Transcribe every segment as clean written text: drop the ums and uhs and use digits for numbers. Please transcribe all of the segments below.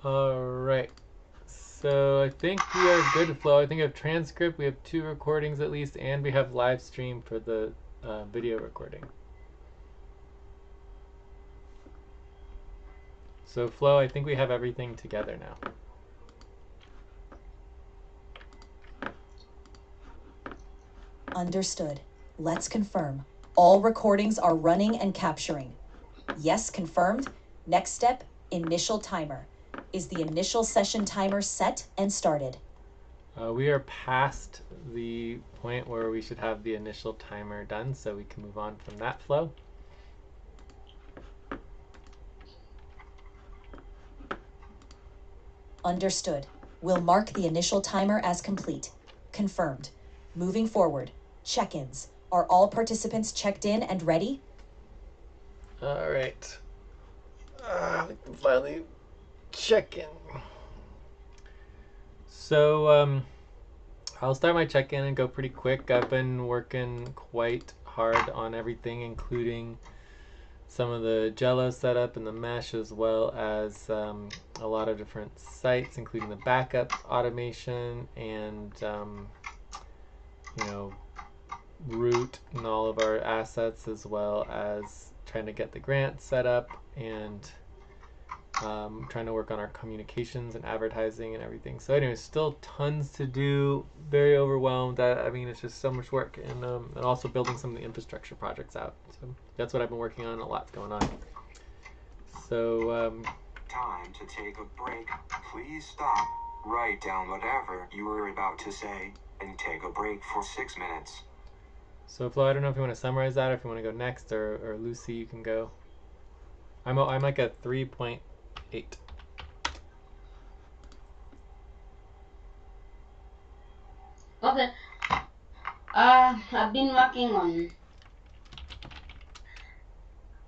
Alright. So I think we are good to flow. I think we have transcript, we have 2 recordings at least, and we have live stream for the video recording. So Flo, I think we have everything together now. Understood. Let's confirm. All recordings are running and capturing. Yes, confirmed. Next step, initial timer. Is the initial session timer set and started? We are past the point where we should have the initial timer done, so we can move on from that flow. Understood. We'll mark the initial timer as complete. Confirmed. Moving forward. Check-ins. Are all participants checked in and ready? All right. We can finally check in. So I'll start my check-in and go pretty quick. I've been working quite hard on everything, including some of the Jello setup and the mesh, as well as a lot of different sites, including the backup automation and you know, root and all of our assets, as well as trying to get the grant set up and trying to work on our communications and advertising and everything. So anyway, still tons to do, very overwhelmed. I mean, it's just so much work, and also building some of the infrastructure projects out. So that's what I've been working on. A lot's going on. So time to take a break. Please stop, write down whatever you were about to say, and take a break for 6 minutes. So Flo, I don't know if you want to summarize that, or if you want to go next, or Lucy, you can go. I'm like at 3.8. Okay. I've been working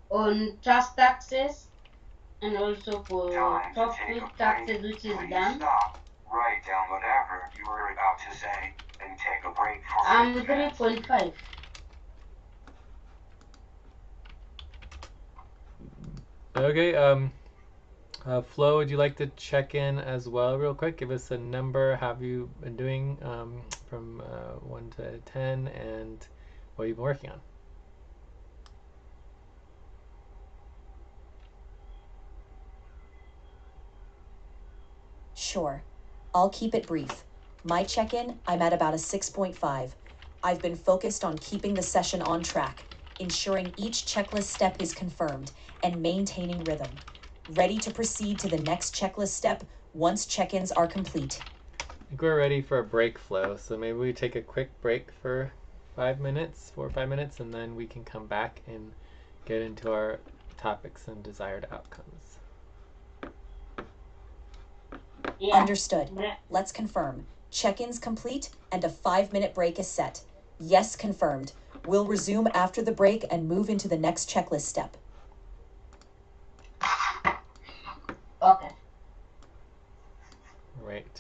on trust taxes and also for profit taxes, which is done. Stop, write down whatever you were about to say, and take a break for 3.5. Okay. Flo, would you like to check in as well real quick? Give us a number. How have you been doing from 1 to 10, and what you've been working on? Sure. I'll keep it brief. My check-in, I'm at about a 6.5. I've been focused on keeping the session on track, ensuring each checklist step is confirmed, and maintaining rhythm. Ready to proceed to the next checklist step once check-ins are complete. I think we're ready for a break, Flo. So maybe we take a quick break for 5 minutes, 4 or 5 minutes, and then we can come back and get into our topics and desired outcomes. Yeah. Understood. Let's confirm. Check-ins complete and a 5-minute break is set. Yes, confirmed. We'll resume after the break and move into the next checklist step. Okay. Right.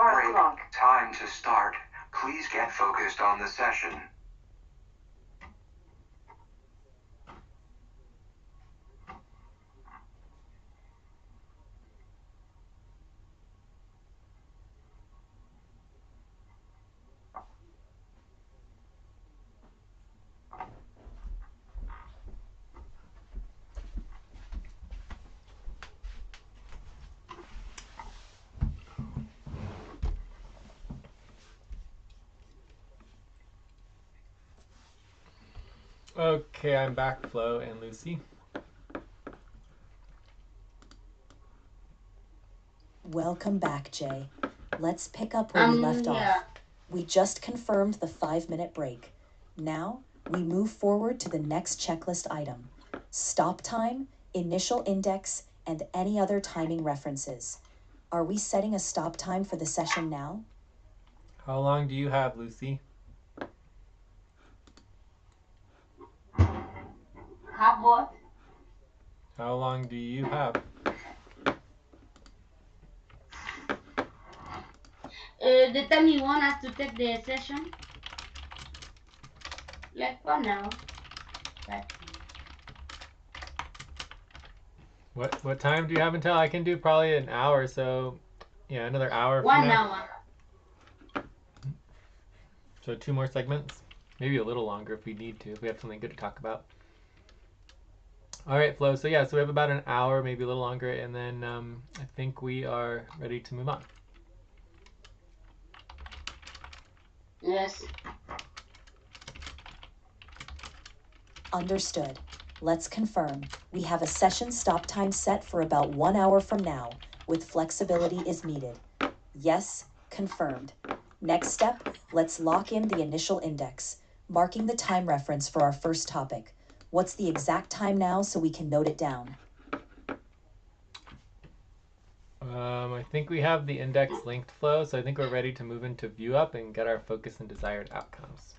break. Time to start. Please get focused on the session. Okay, I'm back, Flo and Lucy. Welcome back, Jay. Let's pick up where we left off. We just confirmed the 5-minute break. Now, we move forward to the next checklist item. Stop time, initial index, and any other timing references. Are we setting a stop time for the session now? How long do you have, Lucy? Have what? How long do you have? The time you want us to take the session? Like for now. But What time do you have until? I can do probably an hour, so yeah, another hour from 1 now. hour. So 2 more segments, maybe a little longer if we need to, if we have something good to talk about. All right, Flo. So yeah, so we have about an hour, maybe a little longer, and then I think we are ready to move on. Yes. Understood. Let's confirm. We have a session stop time set for about 1 hour from now, with flexibility is needed. Yes, confirmed. Next step, let's lock in the initial index, marking the time reference for our first topic. What's the exact time now so we can note it down? I think we have the index linked, Flo, so I think we're ready to move into view up and get our focus and desired outcomes.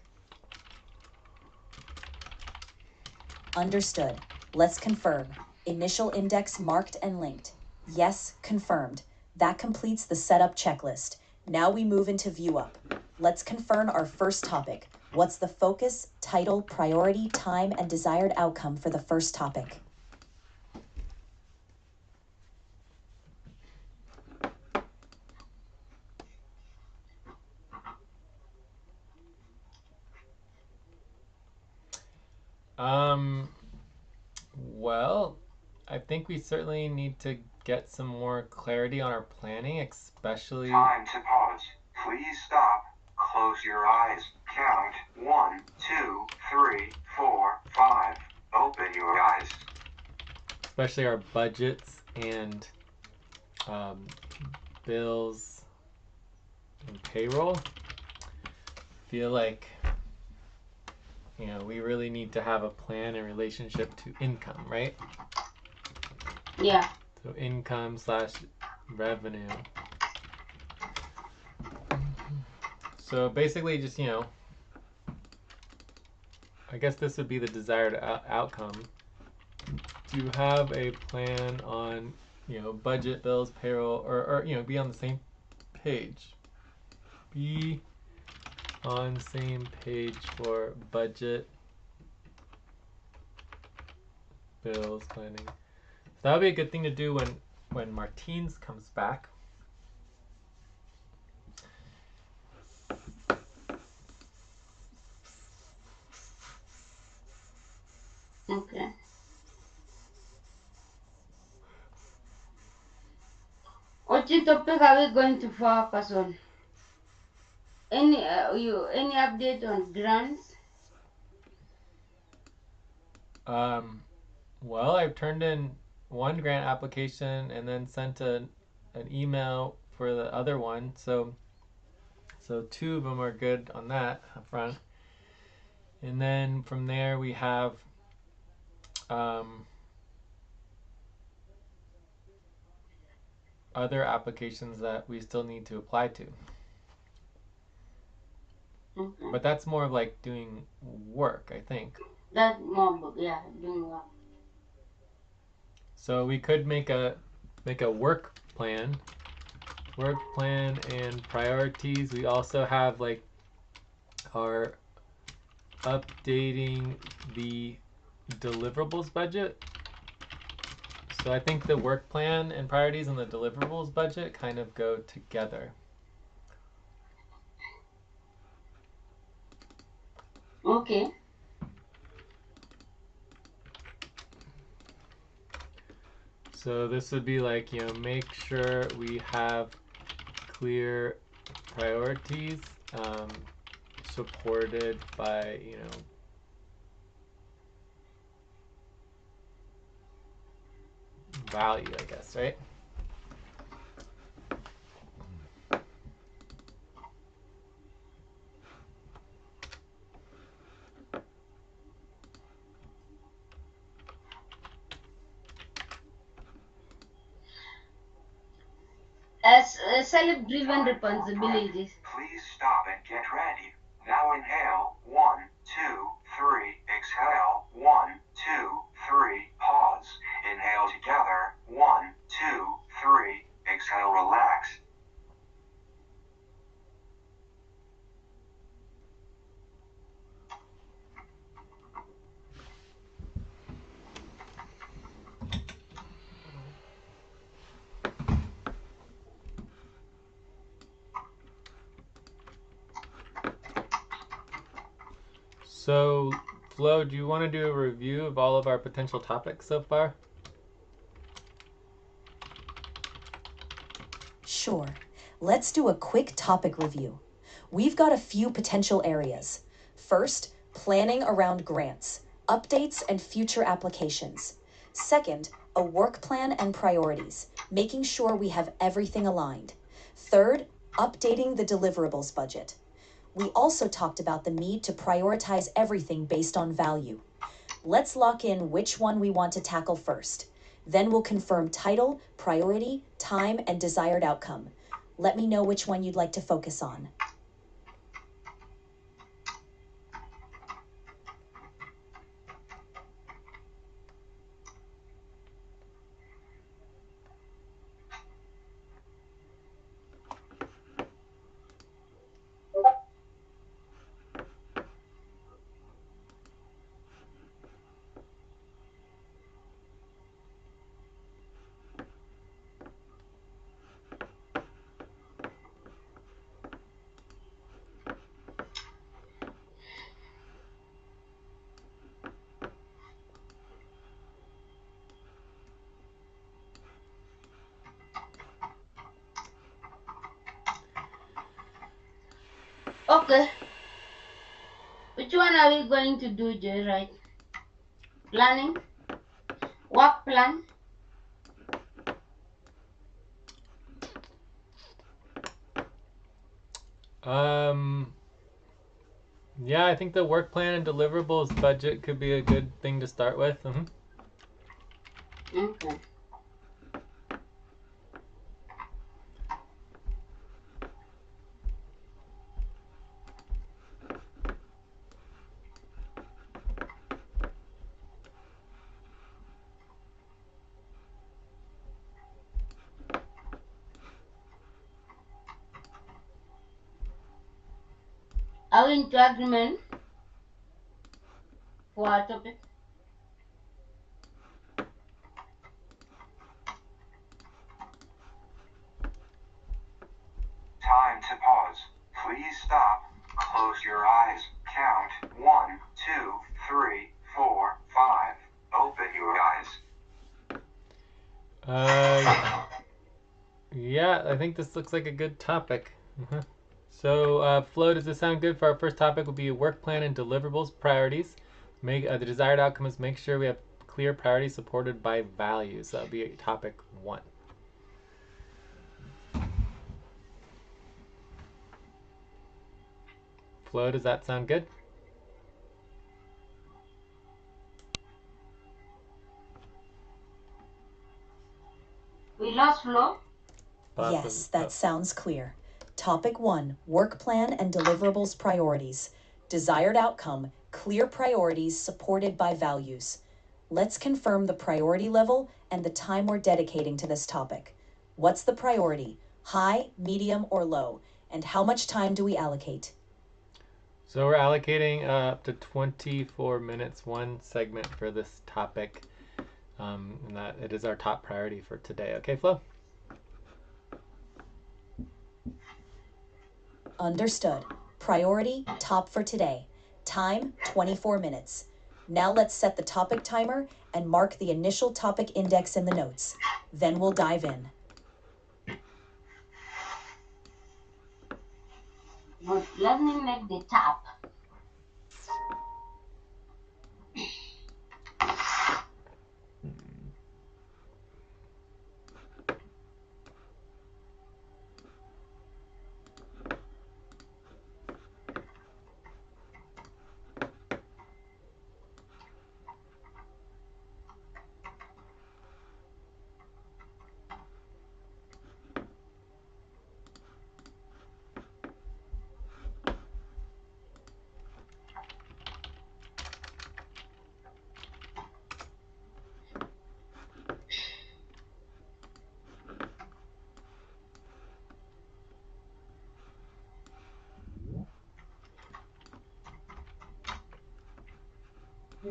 Understood. Let's confirm. Initial index marked and linked. Yes, confirmed. That completes the setup checklist. Now we move into view up. Let's confirm our first topic. What's the focus, title, priority, time, and desired outcome for the first topic? Well, I think we certainly need to get some more clarity on our planning, especially... Time to pause. Please stop. Close your eyes. Count 1, 2, 3, 4, 5. Open your eyes. Especially our budgets and bills and payroll. Feel like, you know, we really need to have a plan in relationship to income, right? Yeah. So income slash revenue. So basically just, you know, I guess this would be the desired outcome. Do you have a plan on, you know, budget, bills, payroll, or you know, be on the same page? Be on the same page for budget, bills, planning. So that would be a good thing to do when Martins comes back. Okay. What topic are we going to focus on? Any update on grants? Well, I've turned in one grant application and then sent an email for the other one. So 2 of them are good on that up front. And then from there we have other applications that we still need to apply to. Okay. But that's more of like doing work, I think. That's more, yeah, doing well. So we could make a work plan work plan and priorities. We also have like our updating the deliverables budget. So I think the work plan and priorities and the deliverables budget kind of go together. Okay. So this would be like, make sure we have clear priorities, supported by, value, I guess, right? As self-driven responsibilities. Please stop and get ready. Now inhale. 1, 2, 3. Exhale. 1, 2, 3. Pause. Inhale together. 1, 2, 3. Exhale, relax. So, Flo, do you want to do a review of all of our potential topics so far? Sure. Let's do a quick topic review. We've got a few potential areas. First, planning around grants, updates, and future applications. Second, a work plan and priorities, making sure we have everything aligned. Third, updating the deliverables budget. We also talked about the need to prioritize everything based on value. Let's lock in which one we want to tackle first. Then we'll confirm title, priority, time, and desired outcome. Let me know which one you'd like to focus on. Okay. Which one are we going to do, Joy? Right? Planning? Work plan? Yeah, I think the work plan and deliverables budget could be a good thing to start with. Okay. Are we into agreement for our topic? Time to pause. Please stop. Close your eyes. Count 1, 2, 3, 4, 5. Open your eyes. Yeah, I think this looks like a good topic. So, Flo, does this sound good? For our first topic will be work plan and deliverables priorities. The desired outcome is make sure we have clear priorities supported by values. That'll be topic 1. Flo, does that sound good? We lost Flo. Yes, that sounds clear. Topic 1, work plan and deliverables priorities. Desired outcome, clear priorities supported by values. Let's confirm the priority level and the time we're dedicating to this topic. What's the priority? High, medium, or low? And how much time do we allocate? So we're allocating up to 24 minutes, one segment for this topic, and that it is our top priority for today. Okay, Flo? Understood. Priority, top for today. Time, 24 minutes. Now let's set the topic timer and mark the initial topic index in the notes. Then we'll dive in. But let me make the tap.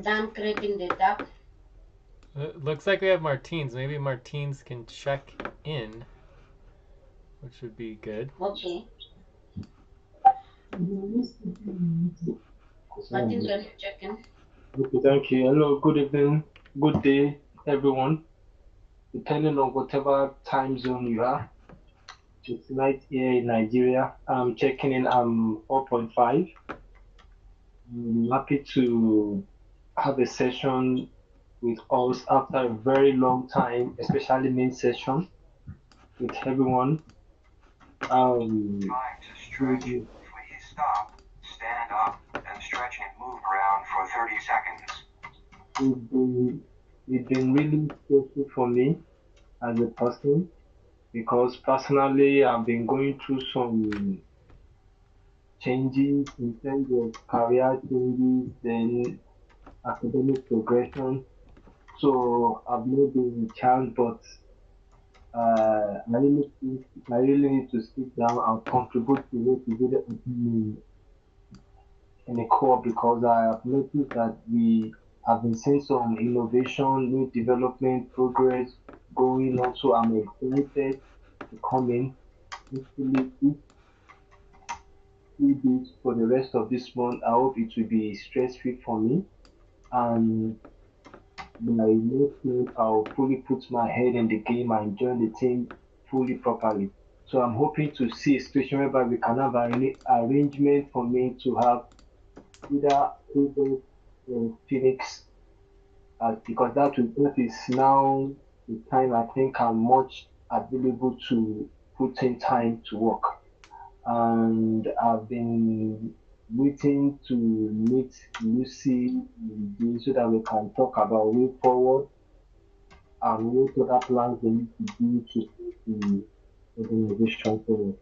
Done creating the tap. It looks like we have Martins. Maybe Martins can check in, which would be good. Okay. Martin, can you check in? Okay, thank you. Hello, good evening, good day, everyone. Depending on whatever time zone you are, it's night here in Nigeria. I'm checking in. I'm 4.5. I'm happy to have a session with us after a very long time, especially main session with everyone. Um, Time to stretch. we- Please stop, stand up, and stretch and move around for 30 seconds. it's been really stressful for me as a person because personally I've been going through some changes in terms of career changes, then academic progression. So I've not been in charge, but I really need to sit down and contribute to what is really happening in the core because I have noticed that we have been seeing some innovation, new development, progress going on. So I'm excited to come in. Hopefully, if we do this for the rest of this month, I hope it will be stress free for me. And by next month, I'll fully put my head in the game and join the team fully properly. So I'm hoping to see a situation whereby we can have an arrangement for me to have either Quebec or Phoenix, because that is now the time I think I'm much available to put in time to work. And I've been waiting to meet Lucy so that we can talk about way forward and what other plans they need to do to take the organization forward.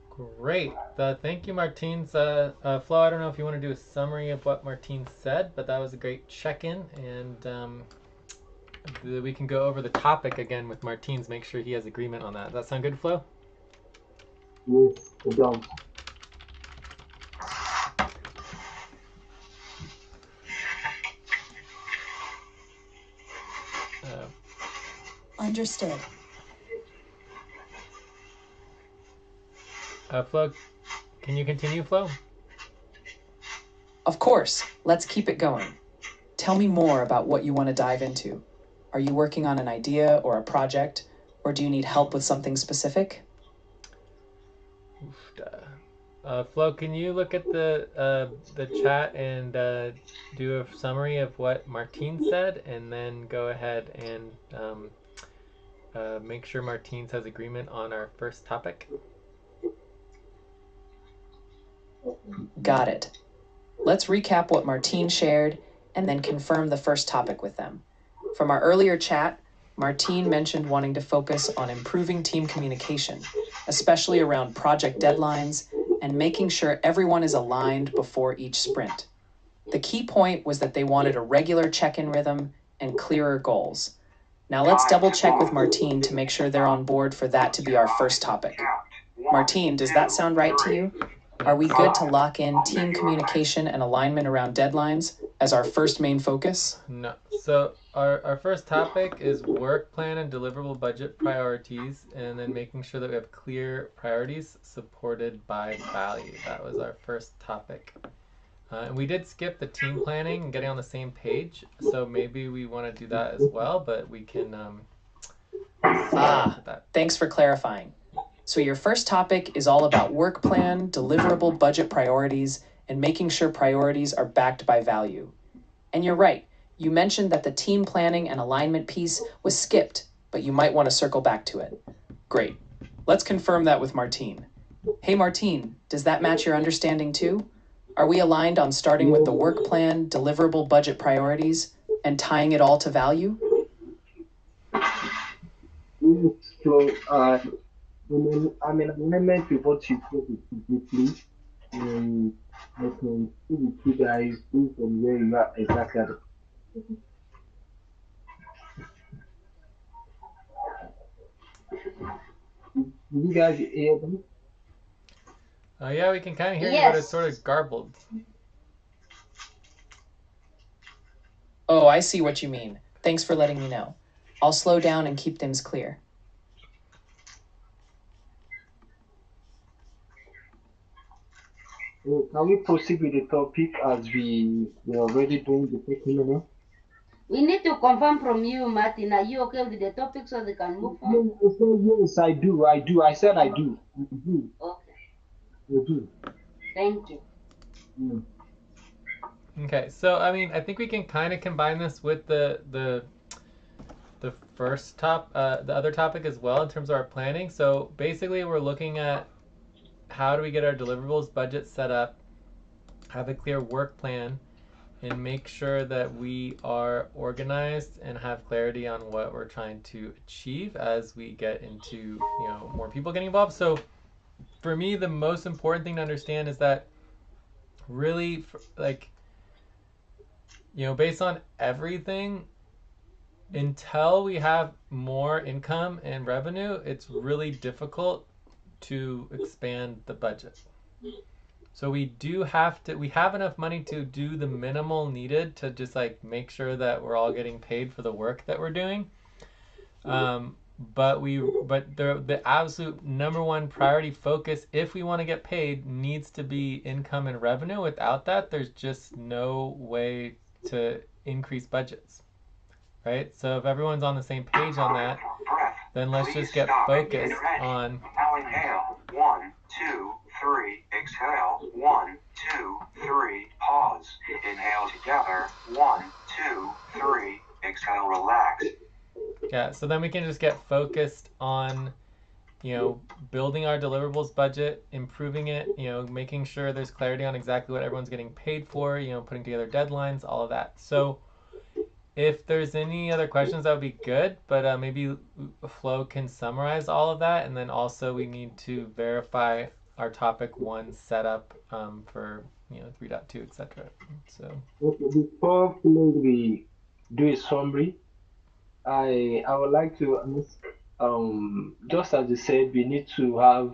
Great. Thank you, Martins. Flo, I don't know if you want to do a summary of what Martins said, but that was a great check-in, and we can go over the topic again with Martins. Make sure he has agreement on that. Does that sound good, Flo? Yes, it does. Uh, Understood. Flo, can you continue, Flo? Of course, let's keep it going. Tell me more about what you want to dive into. Are you working on an idea or a project, or do you need help with something specific? Flo, can you look at the chat and do a summary of what Martine said, and then go ahead and make sure Martine has agreement on our first topic? Got it. Let's recap what Martine shared and then confirm the first topic with them. From our earlier chat, Martine mentioned wanting to focus on improving team communication, especially around project deadlines and making sure everyone is aligned before each sprint. The key point was that they wanted a regular check-in rhythm and clearer goals. Now let's double check with Martine to make sure they're on board for that to be our first topic. Martine, does that sound right to you? Are we good to lock in team communication and alignment around deadlines as our first main focus? No. So our first topic is work plan and deliverable budget priorities, and then making sure that we have clear priorities supported by value. That was our first topic. And we did skip the team planning and getting on the same page, so maybe we want to do that as well, but we can thanks for clarifying. So your first topic is all about work plan, deliverable budget priorities, and making sure priorities are backed by value. And you're right, you mentioned that the team planning and alignment piece was skipped, but you might want to circle back to it. Great. Let's confirm that with Martine. Hey Martine, does that match your understanding too? Are we aligned on starting with the work plan, deliverable budget priorities, and tying it all to value? So, I'm in alignment with what you said completely. And I can see the two guys do from where you are exactly. Did you guys hear them? Yeah, we can kind of hear you, but it's sort of garbled. Oh, I see what you mean. Thanks for letting me know. I'll slow down and keep things clear. Can we proceed with the topic as we are already doing the technical? We need to confirm from you, Martin. Are you okay with the topic so they can move on? Yes, I do. I said I do. Okay. I do. Thank you. Okay, so I mean, I think we can kind of combine this with the first the other topic as well in terms of our planning. So basically, we're looking at how do we get our deliverables budget set up, have a clear work plan, and make sure that we are organized and have clarity on what we're trying to achieve as we get into more people getting involved. So for me, the most important thing to understand is that really based on everything, until we have more income and revenue, it's really difficult to expand the budget. So we have enough money to do the minimal needed to just make sure that we're all getting paid for the work that we're doing. But the absolute number one priority focus, if we want to get paid, needs to be income and revenue. Without that, there's just no way to increase budgets, right? So if everyone's on the same page on that, then let's just get focused on. Now inhale. 1, 2, 3. Exhale. 1, 2, 3. Pause. Inhale together. 1, 2, 3. Exhale. Relax. Yeah, so then we can just get focused on, building our deliverables budget, improving it, making sure there's clarity on exactly what everyone's getting paid for, putting together deadlines, all of that. So if there's any other questions, that would be good, but maybe Flo can summarize all of that, and then also we need to verify our topic 1 setup for 3.2, etc. So before we do a summary, I would like to just as you said, we need to have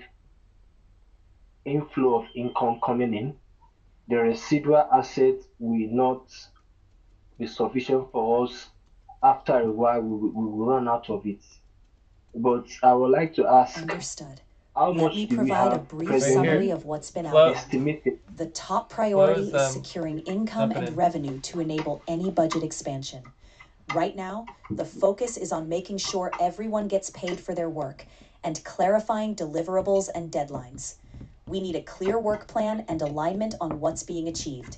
inflow of income coming in. The residual asset will not be sufficient for us. After a while, we will run out of it. But I would like to ask, Understood. how Let much me do we provide a have brief presently summary of what's been outlined. estimated? The top priority Flo's, is securing income jumping and in. revenue to enable any budget expansion. Right now, the focus is on making sure everyone gets paid for their work and clarifying deliverables and deadlines. We need a clear work plan and alignment on what's being achieved.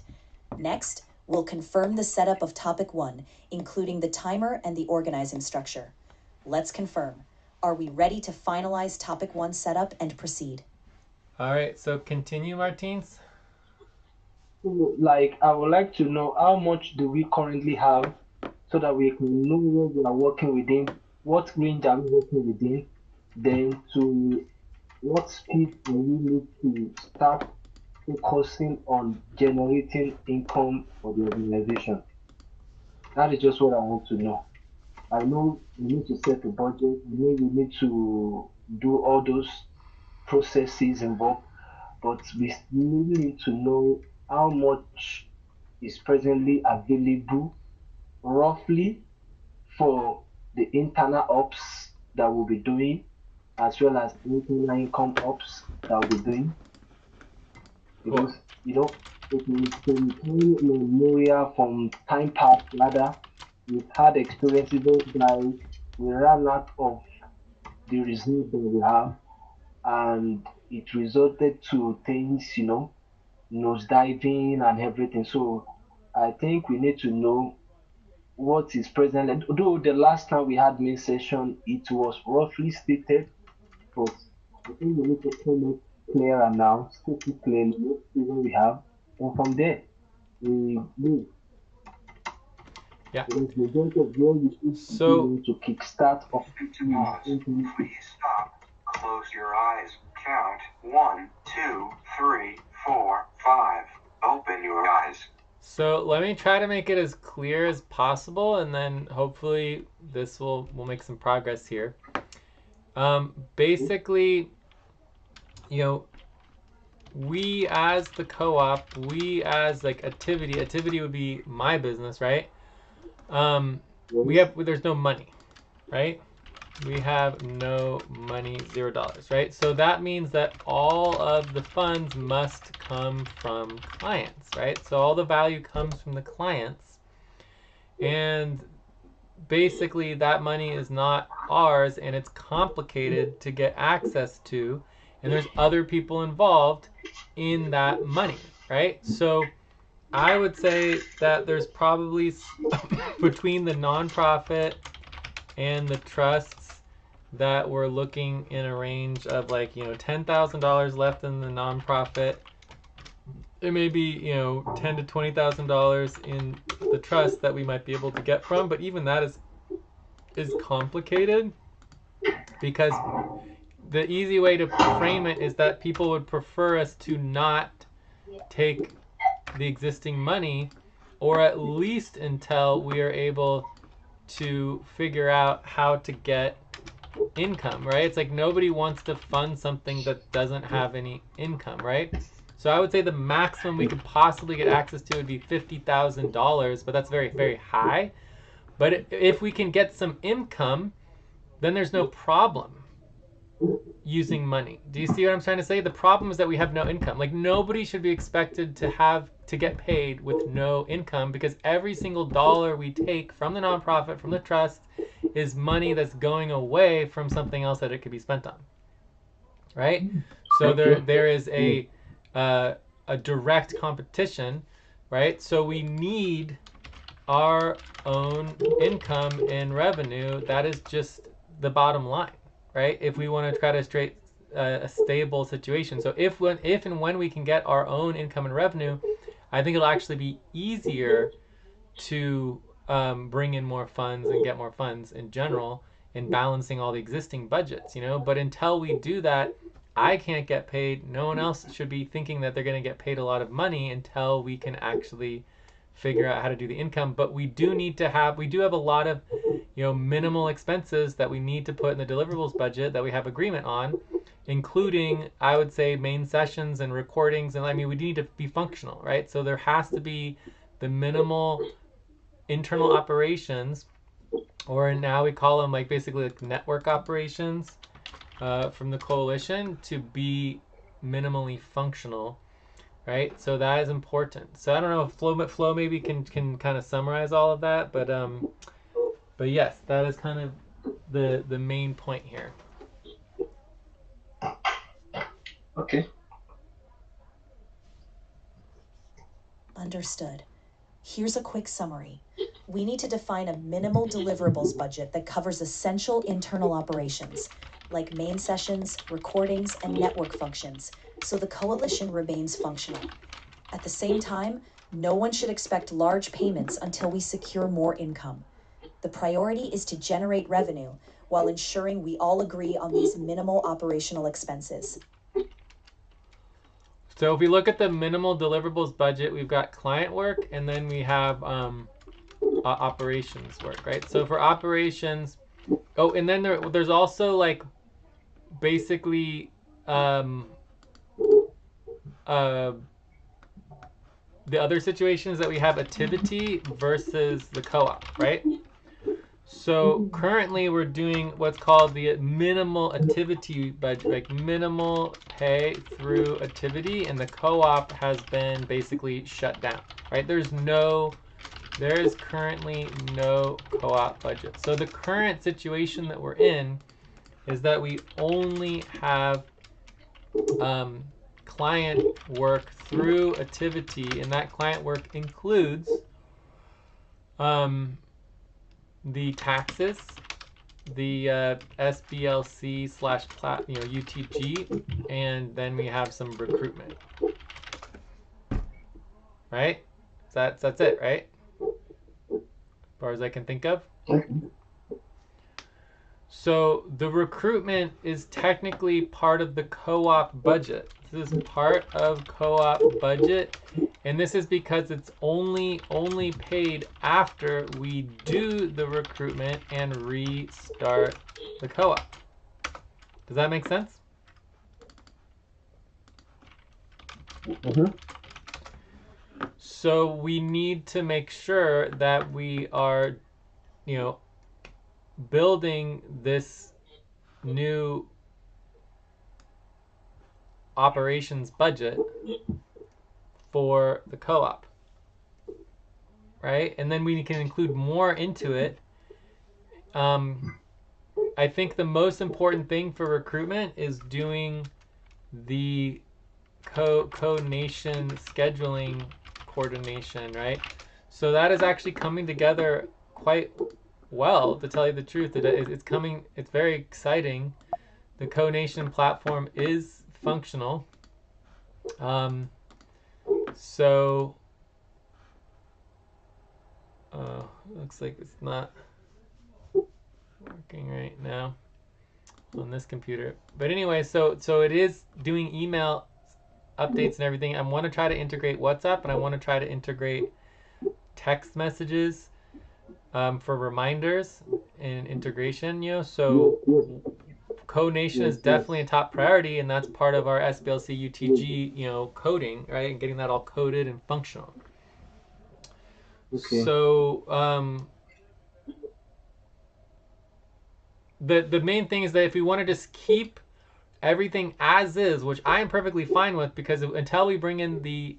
Next, we'll confirm the setup of topic 1, including the timer and the organizing structure. Let's confirm. Are we ready to finalize topic 1 setup and proceed? all right, so continue, Martins. I would like to know how much do we currently have so that we can know where we are working within, what range are we working within, then to what speed do we need to start focusing on generating income for the organization. That is just what I want to know. I know we need to set a budget. I know we need to do all those processes involved, but we still need to know how much is presently available roughly for the internal ops that we'll be doing, as well as internal income ops that we'll be doing. Cool. Because, it is from time memorial, from time past rather, we've had experiences whereby we ran out of the reserve that we have, and it resulted to things, nosediving and everything. So I think we need to know what is present. And although the last time we had main session, it was roughly stated, but I think we need to come up clearer now, state it clearly, see what we have, and from there we move. Yeah. It is majority of where we should So to kickstart of To pause. Please stop. Close your eyes. Count 1, 2, 3, 4, 5. Open your eyes. So let me try to make it as clear as possible, and then hopefully this will make some progress here. Basically, we as the co-op, we as like Activity would be my business, right? There's no money, right? We have no money, $0, right? So that means that all of the funds must come from clients, right? So all the value comes from the clients, and basically that money is not ours, and it's complicated to get access to, and there's other people involved in that money, right? So I would say that there's probably between the nonprofit and the trusts that we're looking in a range of like, $10,000 left in the nonprofit. There may be, $10,000 to $20,000 in the trust that we might be able to get from, but even that is complicated, because the easy way to frame it is that people would prefer us to not take the existing money, or at least until we are able to figure out how to get income, right? It's like nobody wants to fund something that doesn't have any income, right? So I would say the maximum we could possibly get access to would be $50,000, but that's very, very high. But if we can get some income, then there's no problem using money. Do you see what I'm trying to say? The problem is that we have no income. Like, nobody should be expected to get paid with no income, because every single dollar we take from the nonprofit, from the trust, is money that's going away from something else that it could be spent on, right? So there is a direct competition, right? So we need our own income and revenue. That is just the bottom line, right? If we want to try to a stable situation. So if and when we can get our own income and revenue, I think it'll actually be easier to bring in more funds and get more funds in general, in balancing all the existing budgets, But until we do that, I can't get paid. No one else should be thinking that they're going to get paid a lot of money until we can actually figure out how to do the income. But we do have a lot of, minimal expenses that we need to put in the deliverables budget that we have agreement on, including, I would say, main sessions and recordings. And I mean, we need to be functional, right? So there has to be the minimal internal operations, or now we call them like basically like network operations, from the coalition, to be minimally functional, right? So that is important. So I don't know if Flo maybe can kind of summarize all of that, but yes, that is kind of the main point here. Okay. Understood. Here's a quick summary. We need to define a minimal deliverables budget that covers essential internal operations, like main sessions, recordings, and network functions, so the coalition remains functional. At the same time, no one should expect large payments until we secure more income. The priority is to generate revenue while ensuring we all agree on these minimal operational expenses. So if we look at the minimal deliverables budget, we've got client work, and then we have operations work, right? So for operations, oh, and then there's also like basically the other situations that we have activity versus the co-op, right? So currently we're doing what's called the minimal activity budget, like minimal pay through activity, and the co-op has been basically shut down, right? There is currently no co-op budget. So the current situation that we're in is that we only have client work through activity, and that client work includes the taxes, the SBLC slash UTG, and then we have some recruitment. Right? That's it, right? As far as I can think of. So the recruitment is technically part of the co-op budget. This is part of co-op budget, and this is because it's only paid after we do the recruitment and restart the co-op. Does that make sense? So we need to make sure that we are, building this new operations budget for the co-op, right? And then we can include more into it. I think the most important thing for recruitment is doing the co-nation scheduling coordination, right? So that is actually coming together quite well, to tell you the truth. It's very exciting. The co-nation platform is functional. So looks like it's not working right now on this computer. But anyway, so it is doing email updates and everything. I want to try to integrate WhatsApp, and I want to try to integrate text messages for reminders and integration, so co-nation is definitely a top priority, and that's part of our SBLC UTG, coding, right? And getting that all coded and functional. Okay. So the main thing is that if we want to just keep everything as is, which I am perfectly fine with, because until we bring in the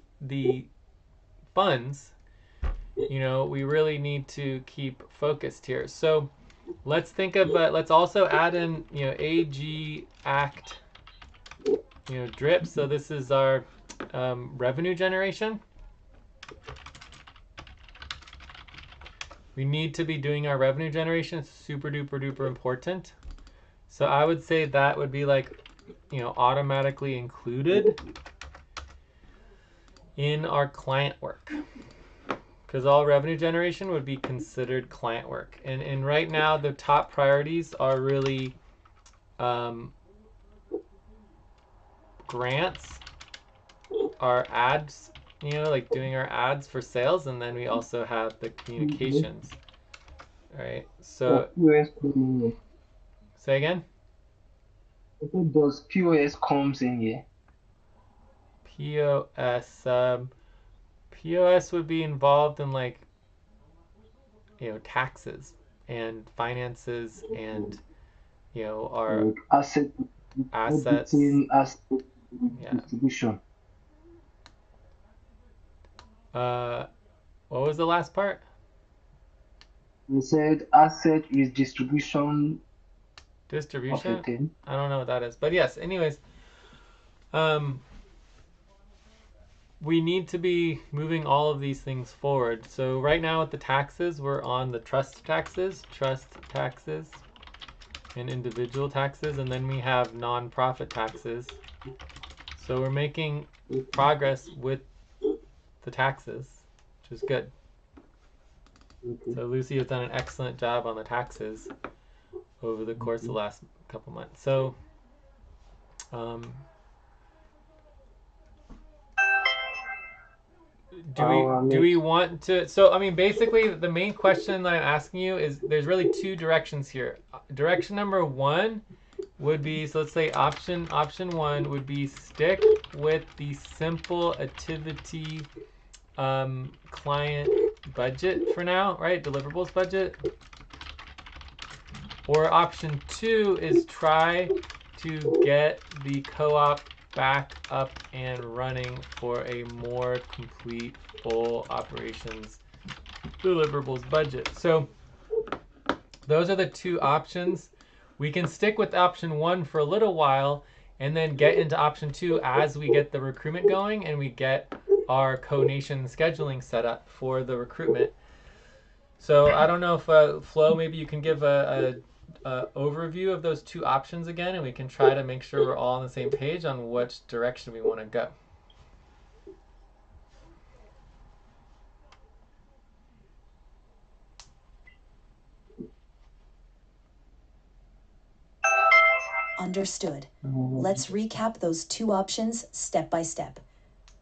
funds, we really need to keep focused here. So let's think of, let's also add in, AG Act, drip. So this is our revenue generation. We need to be doing our revenue generation. It's super duper duper important. So I would say that would be like, automatically included in our client work, because all revenue generation would be considered client work. And right now the top priorities are really grants, our ads, like doing our ads for sales, and then we also have the communications. All right. So say again. Does POS comes in here? POS. POS would be involved in like, taxes and finances and, our assets. Distribution. What was the last part? You said asset is distribution. Distribution? I don't know what that is. But yes, anyways, we need to be moving all of these things forward. So right now with the taxes, we're on the trust taxes, and individual taxes, and then we have non-profit taxes. So we're making progress with the taxes, which is good. So Lucy has done an excellent job on the taxes over the course of the last couple months. So do we want to? So I mean, basically, the main question that I'm asking you is there's really two directions here. Direction number one would be, so let's say option one would be stick with the simple activity client budget for now, right? Deliverables budget. Or option two is try to get the co-op back up and running for a more complete full operations deliverables budget. So those are the two options. We can stick with option one for a little while and then get into option two as we get the recruitment going and we get our co-nation scheduling set up for the recruitment. So I don't know if Flo, maybe you can give a overview of those two options again, and we can try to make sure we're all on the same page on which direction we want to go. Understood. Let's recap those two options step by step.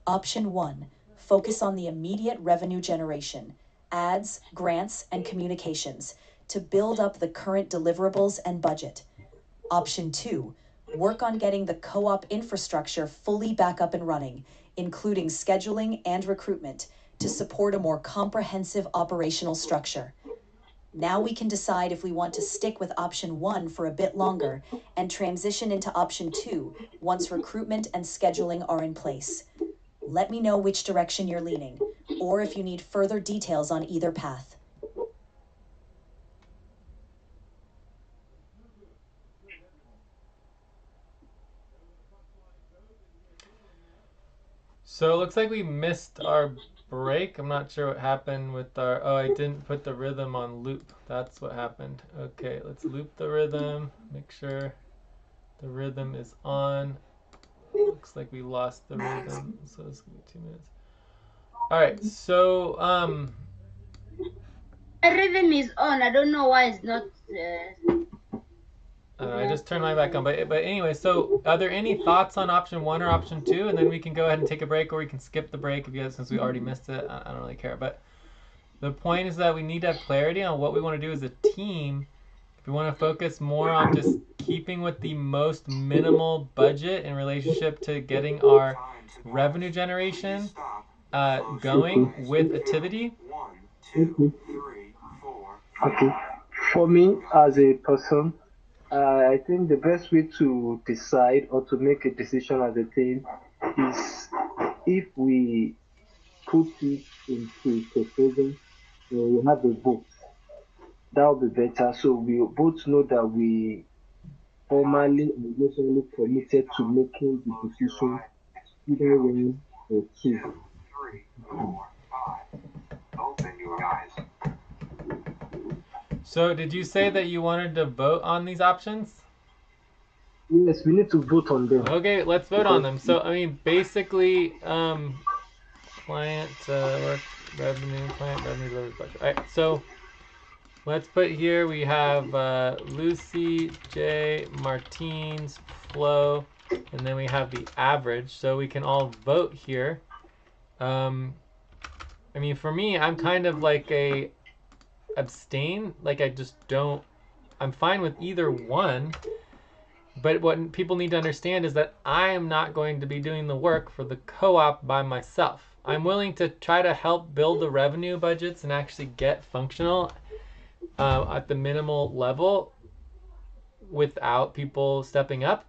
Option 1, focus on the immediate revenue generation, ads, grants, and communications to build up the current deliverables and budget. Option 2, work on getting the co-op infrastructure fully back up and running, including scheduling and recruitment, to support a more comprehensive operational structure. Now we can decide if we want to stick with option 1 for a bit longer and transition into option 2 once recruitment and scheduling are in place. Let me know which direction you're leaning, or if you need further details on either path. So it looks like we missed our break. I'm not sure what happened with our, oh, I didn't put the rhythm on loop. That's what happened. Okay, let's loop the rhythm, make sure the rhythm is on. Looks like we lost the rhythm, so it's gonna be 2 minutes. All right, so The rhythm is on. I don't know why it's not. I just turned mine back on, but anyway. So, are there any thoughts on option one or option two, and then we can go ahead and take a break, or we can skip the break if you guys, since we already missed it. I don't really care, but the point is that we need to have clarity on what we want to do as a team. If we want to focus more on just keeping with the most minimal budget in relationship to getting our revenue generation going with activity. Okay. For me, as a person, I think the best way to decide or to make a decision as a team is if we put it into proposal, we have a vote. That would be better. So we both know that we formally and emotionally committed to making the decision either one or two. 3, 4, 5. Open your eyes. So, did you say that you wanted to vote on these options? Yes, we need to vote on them. Okay, let's vote on them. So, I mean, basically, client work revenue, client revenue delivery budget. All right, so let's put here we have Lucy, Jay, Martins, Flo, and then we have the average. So we can all vote here. I mean, for me, I'm kind of like a abstain. Like I just don't. I'm fine with either one. But what people need to understand is that I am not going to be doing the work for the co-op by myself. I'm willing to try to help build the revenue budgets and actually get functional at the minimal level without people stepping up.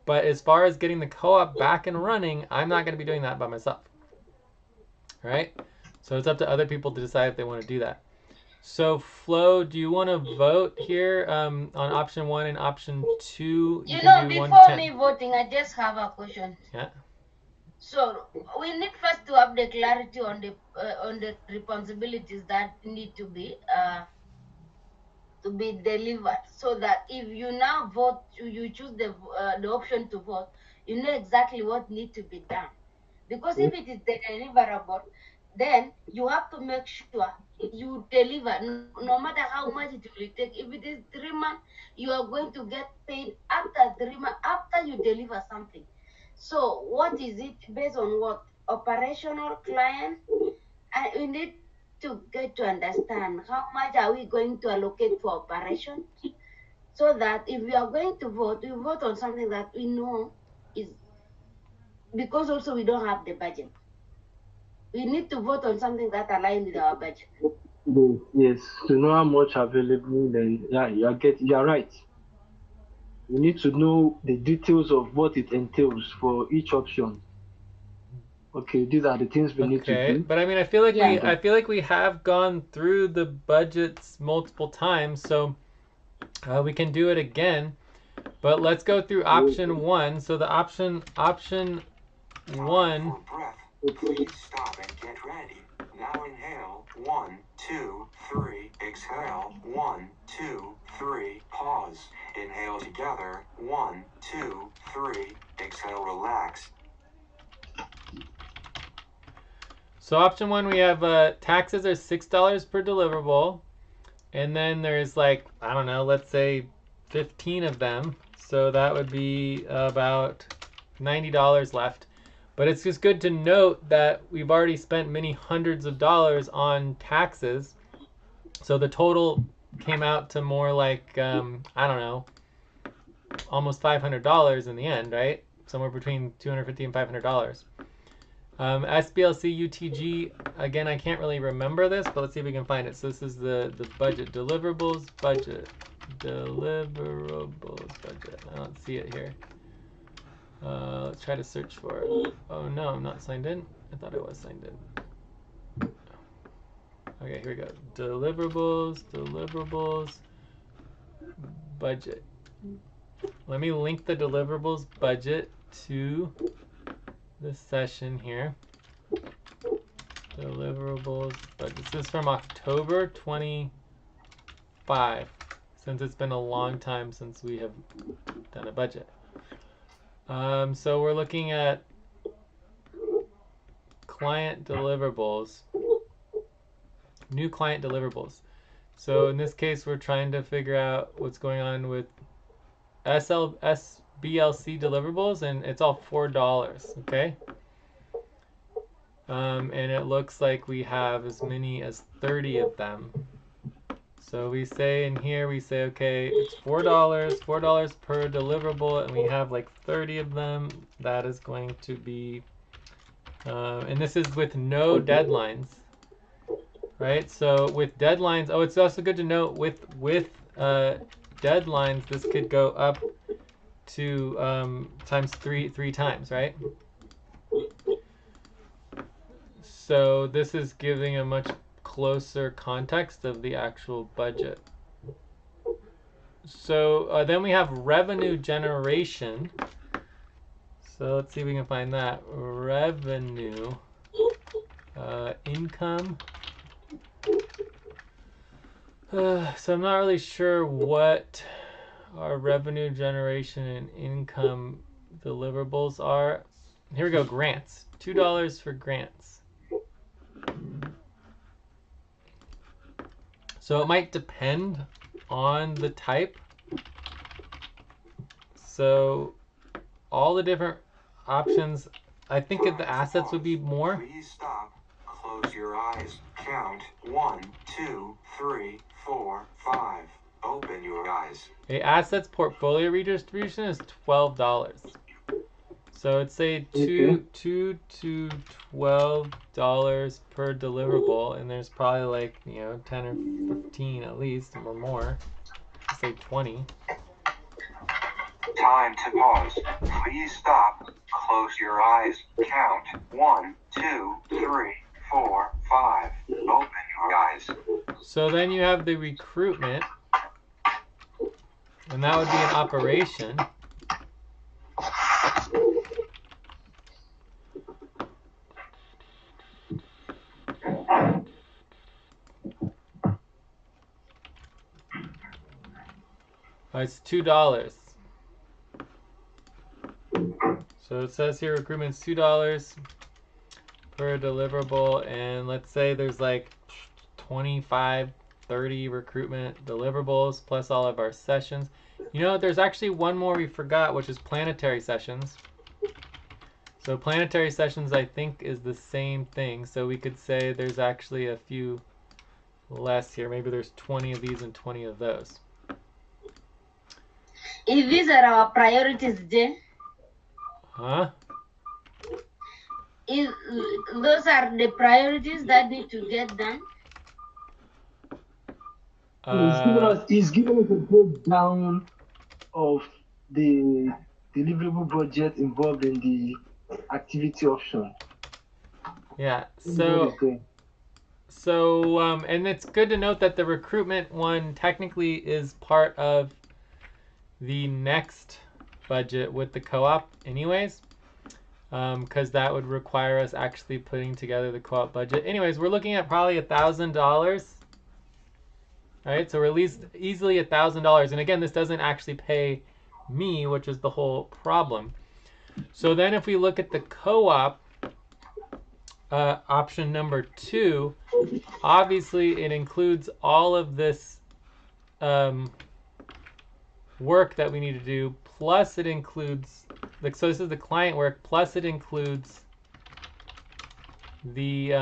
But as far as getting the co-op back and running, I'm not going to be doing that by myself. Right? So it's up to other people to decide if they want to do that. So Flo, do you want to vote here on option one and option two? You know, before me voting, I just have a question. Yeah. So we need first to have the clarity on the responsibilities that need to be delivered, so that if you now vote, you choose the option to vote, you know exactly what needs to be done. Because if it is deliverable, then you have to make sure you deliver, no matter how much it will take. If it is 3 months, you are going to get paid after 3 months, after you deliver something. So what is it based on what? operational client, and we need to get to understand how much are we going to allocate for operations, so that if we are going to vote, we vote on something that we know is, because also we don't have the budget. We need to vote on something that aligns with our budget. Yes, to know how much available, then yeah, you're right. We need to know the details of what it entails for each option. Okay, these are the things we need to Okay, do. but I mean, I feel like Yeah. I feel like we have gone through the budgets multiple times, so we can do it again. But let's go through option one. So the option one. For breath, please stop and get ready. Now inhale. 1, 2, 3. Exhale. 1, 2, 3. Pause. Inhale together. 1, 2, 3. Exhale. Relax. So option one, we have taxes are $6 per deliverable, and then there's like, I don't know, let's say 15 of them. So that would be about $90 left. But it's just good to note that we've already spent many hundreds of dollars on taxes. So the total came out to more like, I don't know, almost $500 in the end, right? Somewhere between $250 and $500. SBLC UTG, again, I can't really remember this, but let's see if we can find it. So this is the budget, deliverables budget, I don't see it here. Let's try to search for it. Oh no, I'm not signed in. I thought I was signed in. Okay, here we go. Deliverables, budget. Let me link the deliverables budget to this session here. Deliverables budget. This is from October 25, since it's been a long time since we have done a budget. So we're looking at client deliverables, new client deliverables. So in this case, we're trying to figure out what's going on with SBLC deliverables, and it's all $4, okay? And it looks like we have as many as 30 of them. So we say in here, we say, okay, it's $4 per deliverable, and we have like 30 of them. That is going to be, and this is with no deadlines, right? So with deadlines, oh, it's also good to note with deadlines, this could go up to times three times, right? So this is giving a much closer context of the actual budget. So then we have revenue generation. So let's see if we can find that. Revenue, income. So I'm not really sure what our revenue generation and income deliverables are. Here we go, grants. $2 for grants. So it might depend on the type. So all the different options, I think the assets would be more. Please stop. Close your eyes. Count 1, 2, 3, 4, 5. Open your eyes. Okay, assets portfolio redistribution is $12. So it's say $2 to $12 per deliverable, and there's probably like, you know, 10 or 15 at least or more. Say 20. Time to pause. Please stop. Close your eyes. Count 1, 2, 3, 4, 5. Open your eyes. So then you have the recruitment, and that would be an operation. It's $2. So it says here recruitment's $2 per deliverable, and let's say there's like 25, 30 recruitment deliverables plus all of our sessions. You know, there's actually one more we forgot, which is planetary sessions. So planetary sessions, I think, is the same thing. So we could say there's actually a few less here. Maybe there's 20 of these and 20 of those. If these are our priorities, Jane, Huh? if those are the priorities that need to get done. He's given us a breakdown of the deliverable budget involved in the activity option. Yeah. This is what he's doing. So, and it's good to note that the recruitment one technically is part of the next budget with the co-op anyways, because that would require us actually putting together the co-op budget. Anyways, we're looking at probably $1,000. Right, so we're at least easily $1,000. And again, this doesn't actually pay me, which is the whole problem. So then if we look at the co-op, option number 2, obviously it includes all of this work that we need to do, plus it includes, like, so this is the client work, plus it includes the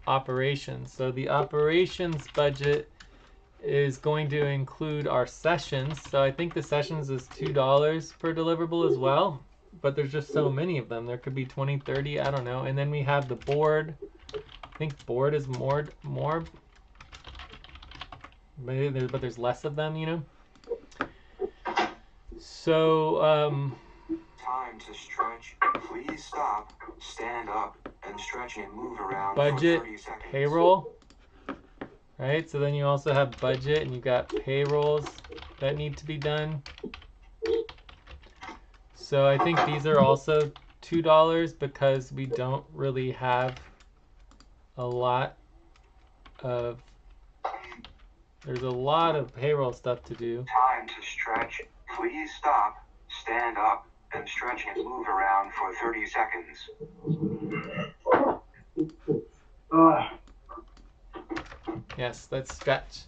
operations. So the operations budget is going to include our sessions. So I think the sessions is $2 per deliverable as well, but there's just so many of them. There could be 20, 30, I don't know. And then we have the board. I think board is more, but there's less of them, you know. So Time to stretch. Please stop, stand up, and stretch and move around budget, for 30 seconds. payroll. Right, so then you also have budget, and you've got payrolls that need to be done. So I think these are also $2 because we don't really have a lot of, there's a lot of payroll stuff to do. Time to stretch. Please stop, stand up, and stretch and move around for 30 seconds. Yes, let's stretch.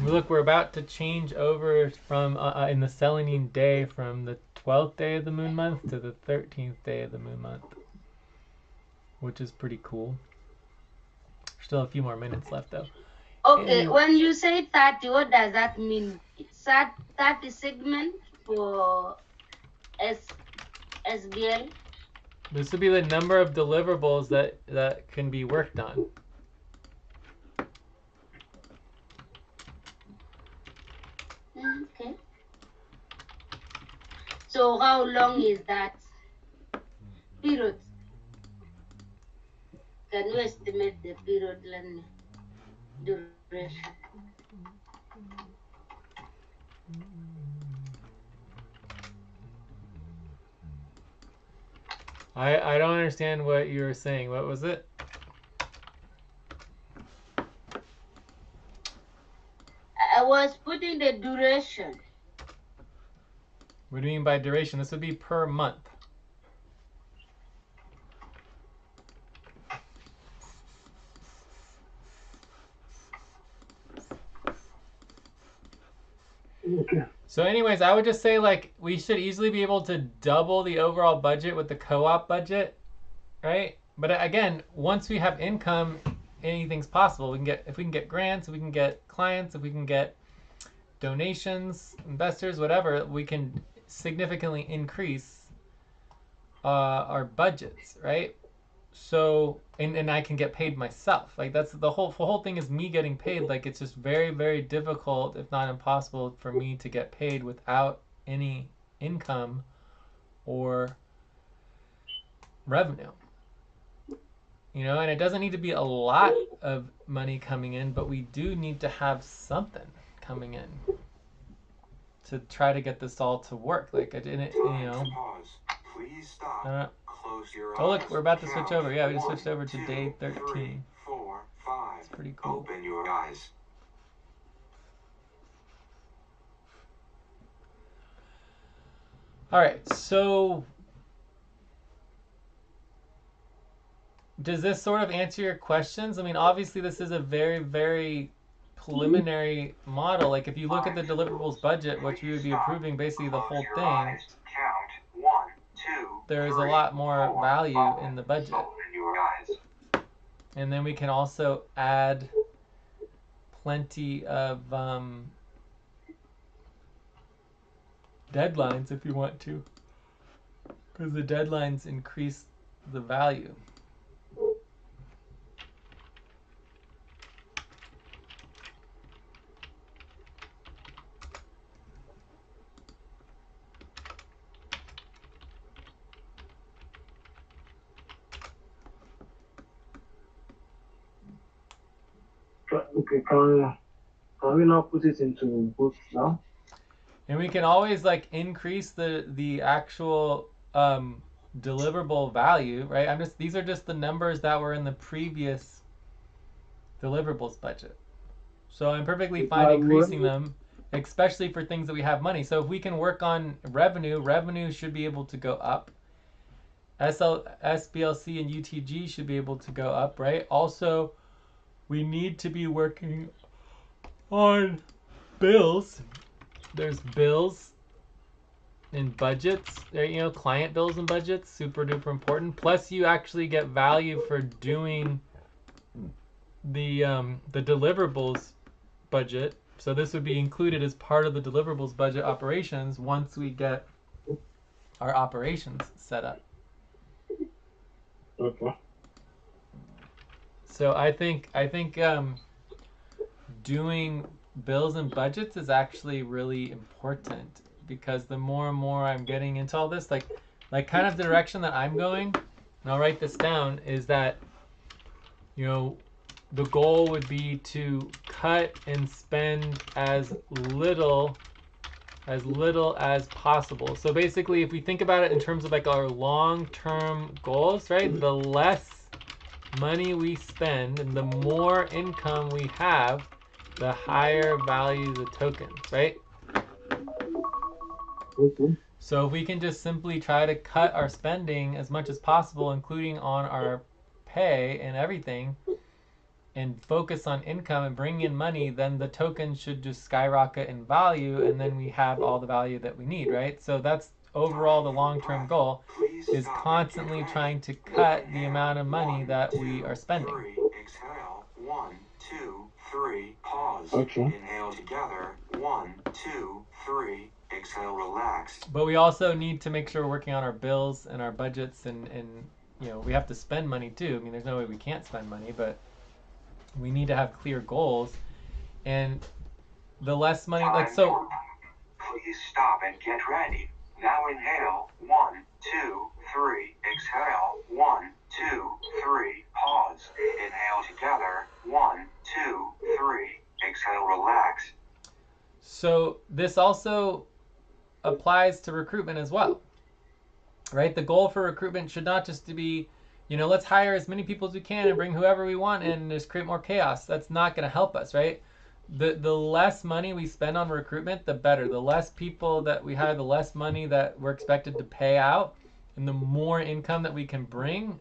Look, we're about to change over from in the Selene day from the 12th day of the moon month to the 13th day of the moon month, which is pretty cool. Still a few more minutes left though. Okay, when you say 30, what does that mean? It's 30 segment for SBL? This would be the number of deliverables that can be worked on. Okay. So how long is that period? Can you estimate the period and duration? I don't understand what you were saying. What was it? I was putting the duration. What do you mean by duration? This would be per month. Okay. So anyways, I would just say, like, we should easily be able to double the overall budget with the co-op budget, right? But again, once we have income, anything's possible. We can get, if we can get grants, if we can get clients, if we can get donations, investors, whatever, we can significantly increase our budgets, right? So, and I can get paid myself. Like, that's the whole thing is me getting paid. Like, it's just very, very difficult, if not impossible, for me to get paid without any income or revenue. You know, and it doesn't need to be a lot of money coming in, but we do need to have something coming in to try to get this all to work. Like, I didn't, you know. Please stop. Close your Oh, eyes. look, we're about to switch Count. over. Yeah, we just switched 1, over to 2, day 13. 3, 4, 5. It's pretty cool. Open your eyes. All right, so does this sort of answer your questions? I mean, obviously this is a very, very preliminary model. Like if you look at the deliverables budget, which we would be approving basically the Close whole your thing, eyes. Count 1, 2, there is a 3, lot more 4, value 5. in the budget. Open your eyes. And then we can also add plenty of deadlines if you want to, because the deadlines increase the value. Okay, can we now put it into both now? And we can always like increase the actual deliverable value, right? These are just the numbers that were in the previous deliverables budget. So I'm perfectly fine increasing them, especially for things that we have money. So if we can work on revenue should be able to go up. SBLC and UTG should be able to go up, right? Also, we need to be working on bills. There's bills and budgets, client bills and budgets, super duper important. Plus, you actually get value for doing the deliverables budget. So this would be included as part of the deliverables budget operations once we get our operations set up. Okay. So I think doing bills and budgets is actually really important, because the more and more I'm getting into all this, like kind of the direction that I'm going, and I'll write this down, is that the goal would be to cut and spend as little as possible. So basically, if we think about it in terms of like our long-term goals, right, the less money we spend and the more income we have, the higher value the tokens, right? Okay. So if we can just simply try to cut our spending as much as possible, including on our pay and everything, and focus on income and bring in money, then the token should just skyrocket in value, and then we have all the value that we need, right? So that's overall the long-term goal, is constantly trying to cut the amount of money that we are spending. 3, exhale. 1, 2, 3, pause. Okay. Inhale together. 1, 2, 3, exhale, relax. But we also need to make sure we're working on our bills and our budgets, and we have to spend money too. I mean, there's no way we can't spend money, but we need to have clear goals. And the less money, like, so Please stop and get ready. Now inhale. 1, 2, 3, exhale. 1, 2, 3, pause. Inhale together. 1, 2, 3, exhale, relax. so this also applies to recruitment as well, right? The goal for recruitment should not just to be, let's hire as many people as we can and bring whoever we want and just create more chaos. That's not going to help us, right? The less money we spend on recruitment, the better. The less people that we hire, the less money that we're expected to pay out, and the more income that we can bring,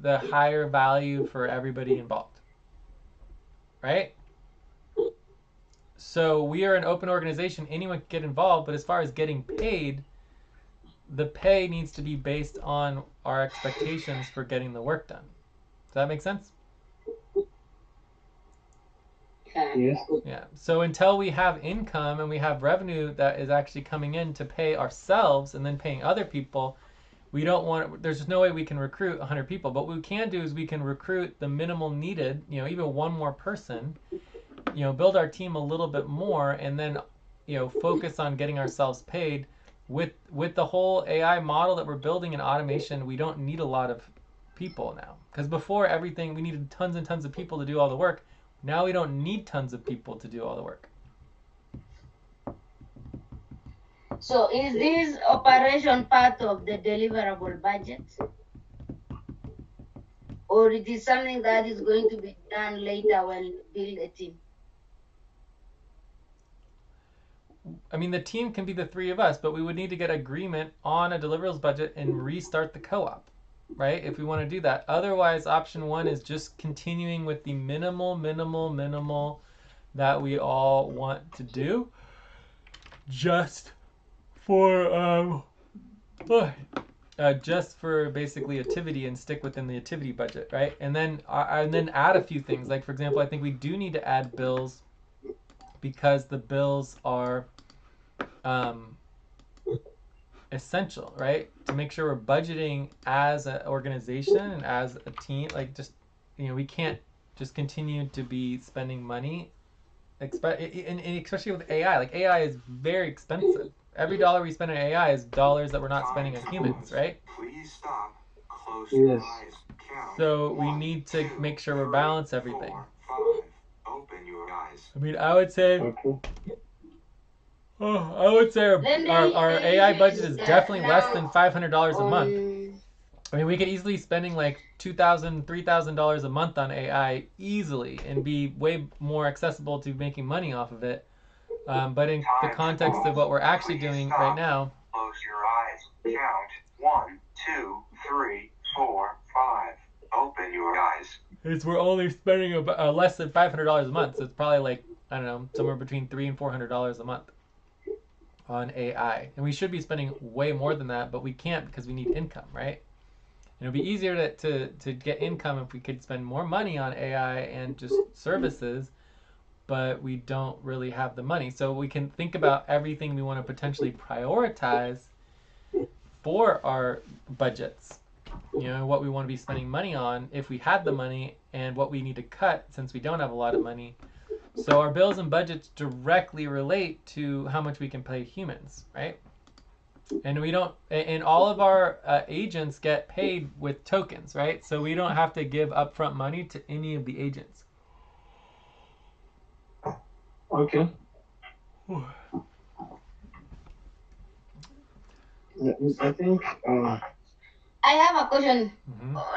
the higher value for everybody involved, right? So we are an open organization. Anyone can get involved, but as far as getting paid, the pay needs to be based on our expectations for getting the work done. Does that make sense? Yes. Yeah. So until we have income and we have revenue that is actually coming in to pay ourselves and then paying other people, there's just no way we can recruit 100 people. But what we can do is we can recruit the minimal needed, even one more person, build our team a little bit more, and then, focus on getting ourselves paid. With the whole AI model that we're building in automation, we don't need a lot of people now. Because before, everything, we needed tons and tons of people to do all the work. Now we don't need tons of people to do all the work. So is this operation part of the deliverable budget? Or it is something that is going to be done later when we build a team? I mean, the team can be the three of us, but we would need to get agreement on a deliverables budget and restart the co-op, right? If we want to do that. Otherwise, option one is just continuing with the minimal that we all want to do, just for just for basically activity and stick within the activity budget, right? And then add a few things. Like for example, I think we do need to add bills because the bills are essential, right? To make sure we're budgeting as an organization and as a team. Like just we can't just continue to be spending money, and especially with AI. Like AI is very expensive. Every dollar we spend on AI is dollars that we're not spending on humans, right? Please stop. Close your Yes. eyes. Count. So we 1, need to 2, make sure we 3, balance everything. 4, 5. Open your eyes. I mean, I would say Okay. our AI budget is definitely less than $500 a month. on I mean, we could easily spending like $2,000, $3,000 a month on AI easily and be way more accessible to making money off of it. But in the context of what we're actually doing right now, Close your eyes. Count. 1, 2, 3, 4, 5. Open your eyes. is we're only spending less than $500 a month. So it's probably like, I don't know, somewhere between $300 and $400 a month on AI. And we should be spending way more than that, but we can't because we need income, right? And it'd be easier to get income if we could spend more money on AI and just services, but we don't really have the money. So we can think about everything we want to potentially prioritize for our budgets. What we want to be spending money on if we had the money, and what we need to cut since we don't have a lot of money. So our bills and budgets directly relate to how much we can pay humans, right? And we don't, and all of our agents get paid with tokens, right? So we don't have to give upfront money to any of the agents. Okay. I think I have a question.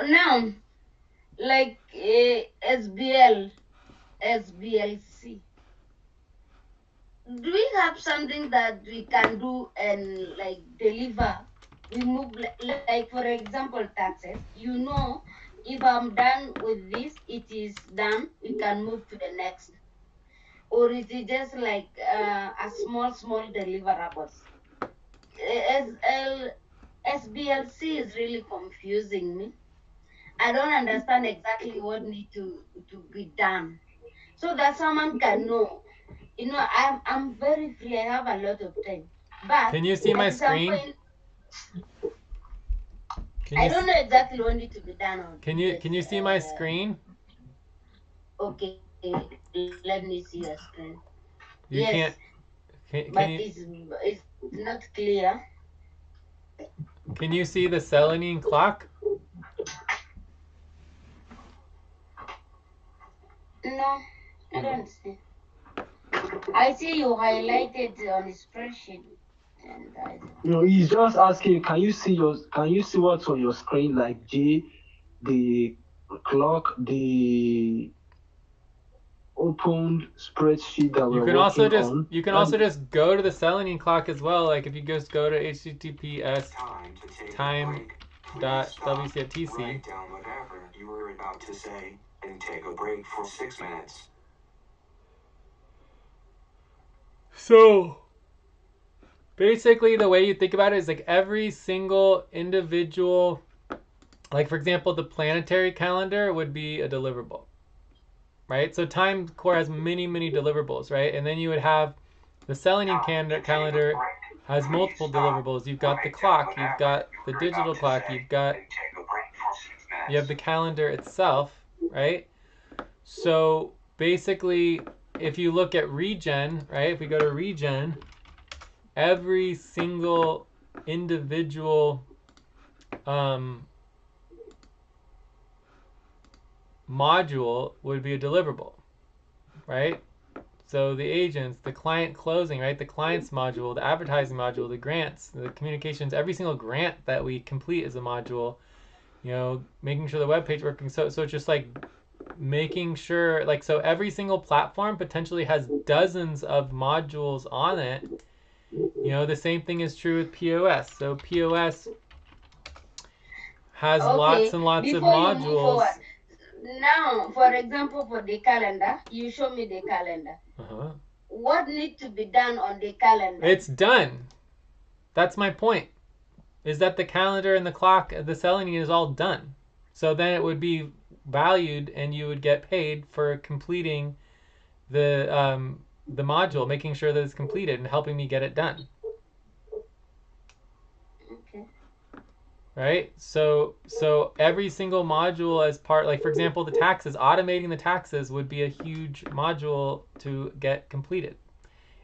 Now, like SBLC. Do we have something that we can do and like deliver? We move like for example taxes. If I'm done with this, it is done. We can move to the next, or is it just like a small deliverables? SBLC is really confusing me. I don't understand exactly what needs to be done, so that someone can know. I'm very free. I have a lot of time. But Can you see my at some screen? point, I don't know exactly what needs to be done. Can you see my screen? Okay, let me see your screen. You Yes, can't. but it's not clear. Can you see the Celanine clock? No, I don't see. I see you highlighted on the spreadsheet. And no, he's just asking, can you see what's on your screen, like the clock, the opened spreadsheet that You we're can also working just on? also just go to the Celanine clock as well. Like if you just go to https time.wcatc. Write down whatever you were about to say and take a break for 6 minutes. So basically the way you think about it is like every single individual, like for example, the planetary calendar would be a deliverable, right? So Time Core has many deliverables, right? And then you would have the Celanine calendar has multiple deliverables. You've got the clock, you've got the digital clock, you have the calendar itself, right? So basically, if you look at regen, right? If we go to regen, every single individual module would be a deliverable, right? So the agents, the client closing, right? The clients module, the advertising module, the grants, the communications, every single grant that we complete is a module, making sure the web page working. So it's just like making sure, like, so every single platform potentially has dozens of modules on it, You know, the same thing is true with POS. So POS has lots Okay, and lots of before you move modules. forward, now, for example, for the calendar, you show me the calendar. Uh-huh. What needs to be done on the calendar? It's done. That's my point. Is that the calendar and the clock, the selling is all done. So then it would be valued, and you would get paid for completing the module, making sure that it's completed and helping me get it done. Okay. Right? So every single module as part, like for example, the taxes, automating the taxes would be a huge module to get completed.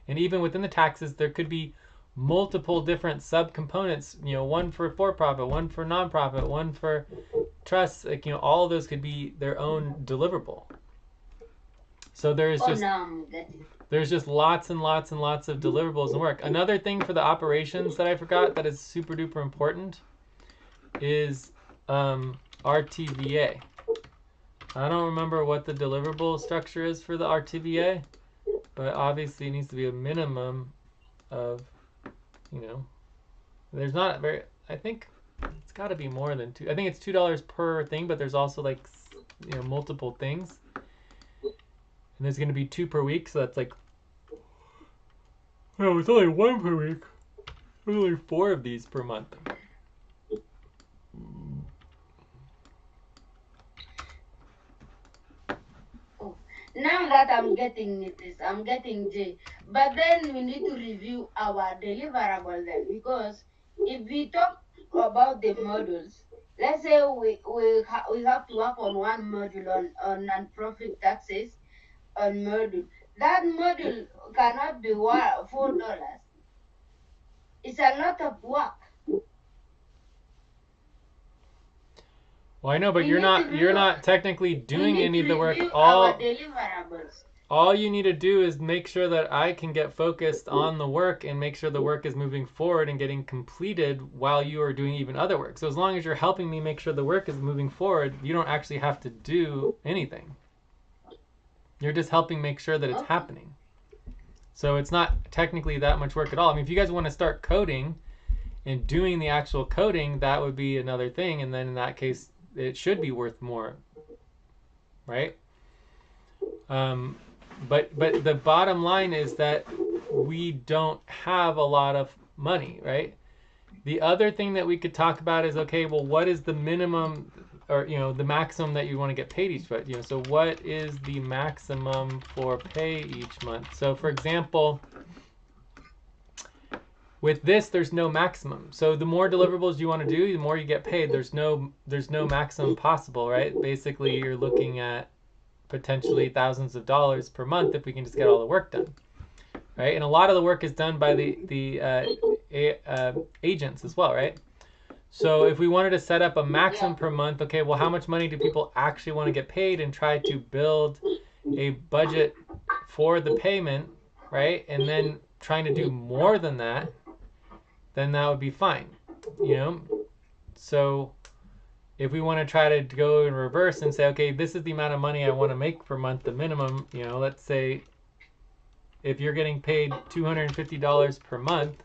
And even within the taxes, there could be multiple different subcomponents, you know, one for profit, one for nonprofit, one for trusts, like, you know, all of those could be their own deliverable. So there's just lots and lots and lots of deliverables and work. Another thing for the operations that I forgot that is super duper important is RTVA. I don't remember what the deliverable structure is for the RTVA, but obviously it needs to be a minimum of, you know, there's not very, I think it's got to be more than two. I think it's $2 per thing, but there's also like, you know, multiple things. And there's going to be 2 per week, so that's like, oh, it's only 1 per week. There's only 4 of these per month. Now that I'm getting this, I'm getting J. But then we need to review our deliverable then, because if we talk about the modules, let's say we have to work on one module on non-profit taxes on module. That module cannot be $4. It's a lot of work. Well, I know, but you're not technically doing any of the work. Our deliverables. All you need to do is make sure that I can get focused on the work and make sure the work is moving forward and getting completed while you are doing even other work. So as long as you're helping me make sure the work is moving forward, you don't actually have to do anything. You're just helping make sure that it's happening. So it's not technically that much work at all. I mean, if you guys want to start coding and doing the actual coding, that would be another thing. And then in that case, it should be worth more, right? But the bottom line is that we don't have a lot of money, right? The other thing that we could talk about is, okay, well, what is the minimum, or, you know, the maximum that you want to get paid each month? You know, so what is the maximum for pay each month? So for example, with this, there's no maximum. So the more deliverables you want to do, the more you get paid. There's no maximum possible, right? Basically, you're looking at potentially thousands of dollars per month if we can just get all the work done, right? And a lot of the work is done by the agents as well, right? So if we wanted to set up a maximum per month, okay, well, how much money do people actually want to get paid, and try to build a budget for the payment, right? And then trying to do more than that, then that would be fine, you know? So if we want to try to go in reverse and say, okay, this is the amount of money I want to make per month, the minimum, you know, let's say if you're getting paid $250 per month,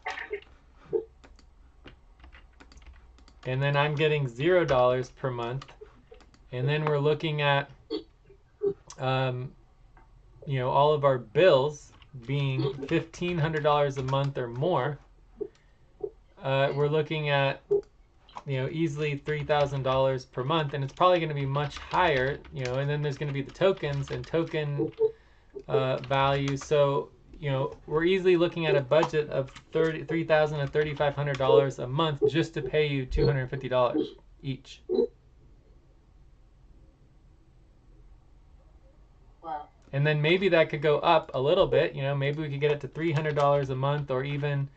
and then I'm getting $0 per month, and then we're looking at, you know, all of our bills being $1,500 a month or more, we're looking at, you know, easily $3,000 per month, and it's probably going to be much higher, you know, and then there's going to be the tokens and token value. So, you know, we're easily looking at a budget of $3,000 to $3,500 a month just to pay you $250 each. Wow. And then maybe that could go up a little bit, you know, maybe we could get it to $300 a month or even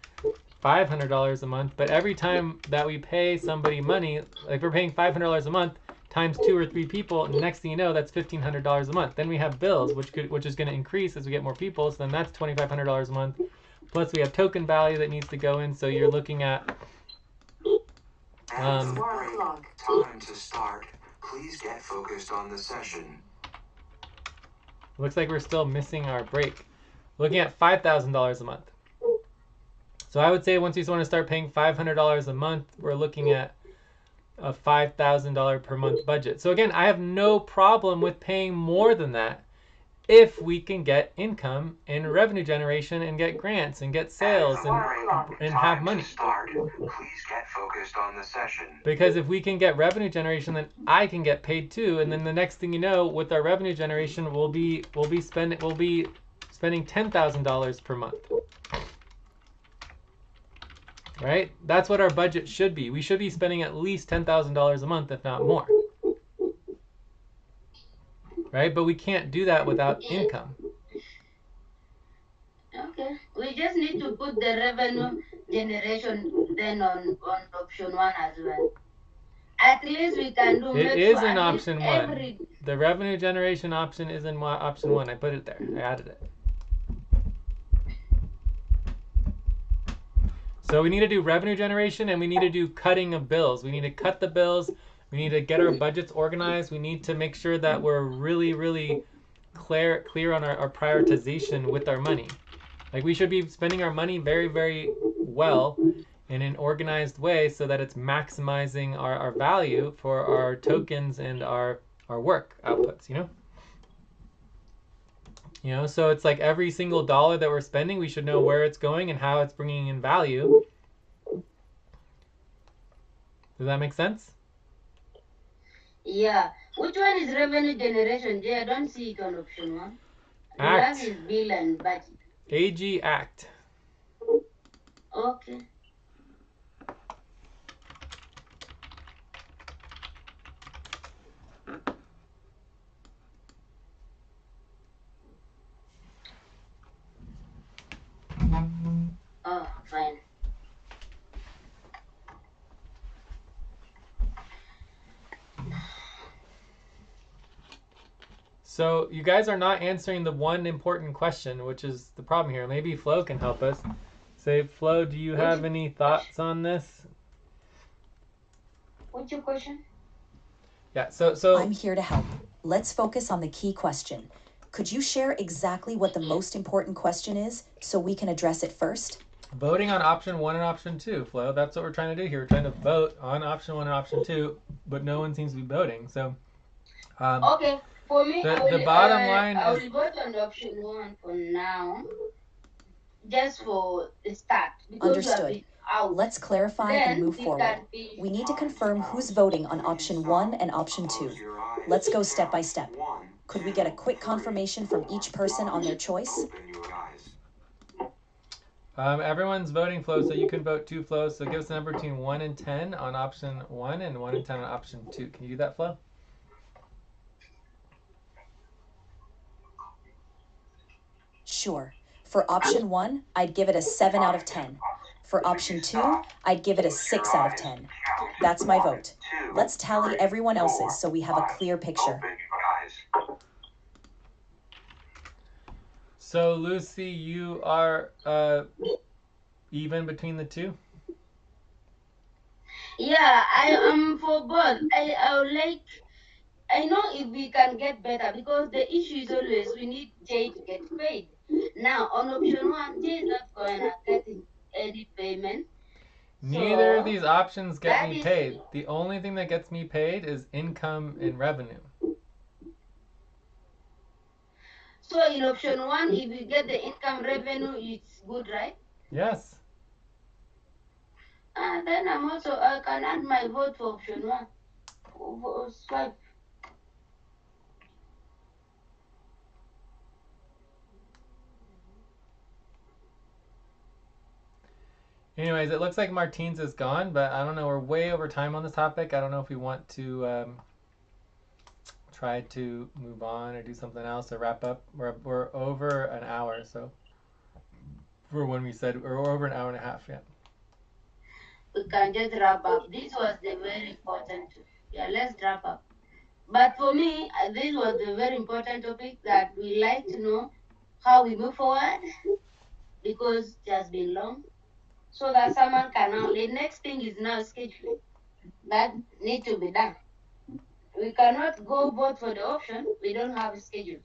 $500 a month. But every time that we pay somebody money, like we're paying $500 a month times 2 or 3 people, and next thing you know, that's $1,500 a month. Then we have bills, which is going to increase as we get more people. So then that's $2,500 a month. Plus we have token value that needs to go in. So you're looking at 4 o'clock. Time to start. Please get focused on the session. Looks like we're still missing our break. Looking at $5,000 a month. So I would say once you want to start paying $500 a month, we're looking at a $5,000 per month budget. So again, I have no problem with paying more than that if we can get income and revenue generation and get grants and get sales and have money. Start. Please get focused on the session. Because if we can get revenue generation, then I can get paid too. And then the next thing you know, with our revenue generation, we'll be spending $10,000 per month. Right? That's what our budget should be. We should be spending at least $10,000 a month, if not more. Right? But we can't do that without income. Okay. We just need to put the revenue generation then on option 1 as well. At least we can do. It is in option 1. The revenue generation option is in option 1. I put it there. I added it. So we need to do revenue generation and we need to do cutting of bills. We need to cut the bills. We need to get our budgets organized. We need to make sure that we're really, really clear on our prioritization with our money. Like we should be spending our money very, very well in an organized way so that it's maximizing our value for our tokens and our work outputs, you know? You know, so it's like every single dollar that we're spending, we should know where it's going and how it's bringing in value. Does that make sense? Yeah. Which one is revenue generation? I don't see it on option 1. Act. That is bill and budget. AG Act. Okay. Oh, fine. So you guys are not answering the one important question, which is the problem here. Maybe Flo can help us. Say, Flo, do you have any thoughts on this? What's your question? Yeah, so I'm here to help. Let's focus on the key question. Could you share exactly what the most important question is so we can address it first? voting on option 1 and option 2, Flo. That's what we're trying to do here. We're trying to vote on option 1 and option 2, but no one seems to be voting. So, okay, for me, the bottom line I is will vote on option 1 for now, just for the start. Because Understood. Let's clarify and move forward. We need to confirm who's voting on option 1 and option 2. Let's go step by step. Could we get a quick confirmation from each person on their choice? everyone's voting, Flo, so you can vote 2, Flo. So give us a number between 1 and 10 on option 1 and 1 and 10 on option 2. Can you do that, Flo? Sure. For option 1, I'd give it a 7 out of 10. For option 2, I'd give it a 6 out of 10. That's my vote. Let's tally everyone else's so we have a clear picture. So, Lucy, you are even between the two? Yeah, I am for both. I would like, I know if we can get better, because the issue is always we need Jay to get paid. Now, on option 1, Jay is not going to get any payment. Neither of So, these options get that me is- paid. The only thing that gets me paid is income and revenue. So in option 1, if you get the income revenue, it's good, right? Yes. Then I can add my vote for option 1. Swipe. Anyways, it looks like Martine's is gone, but I don't know. We're way over time on this topic. I don't know if we want to try to move on or do something else or wrap up. We're over an hour, so for when we said we're over an hour and a half, yeah. We can just wrap up. This was the very important. Yeah, let's wrap up. But for me, this was the very important topic that we like to know how we move forward, because it has been long, so that someone can now. The next thing is now scheduling. That need to be done. We cannot go vote for the option. We don't have a schedule.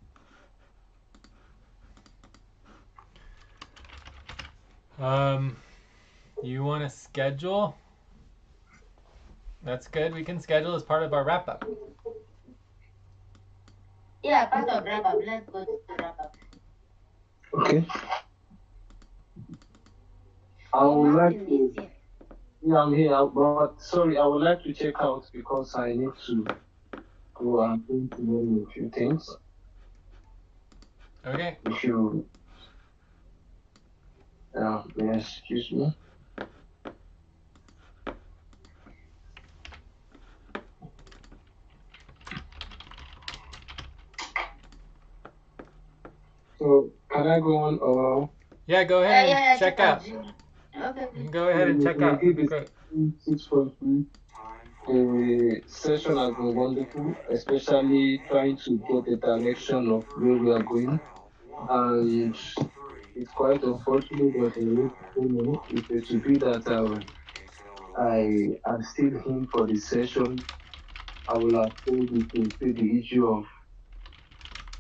You want to schedule? That's good. We can schedule as part of our wrap up. Yeah, part of wrap up. Let's go to the wrap up. Okay. I would like Martin to. is here. Yeah, I'm here, but sorry, I would like to check out because I need to go and think to learn a few things. Okay. If you, may excuse me. So can I go on or? Yeah, go ahead and check out. Okay. You can go ahead and check out. That'd be great. 6.3. The session has been wonderful, especially trying to get the direction of where we are going. And it's quite unfortunate that if it to be that I am still in for the session, I will have told you to see the issue of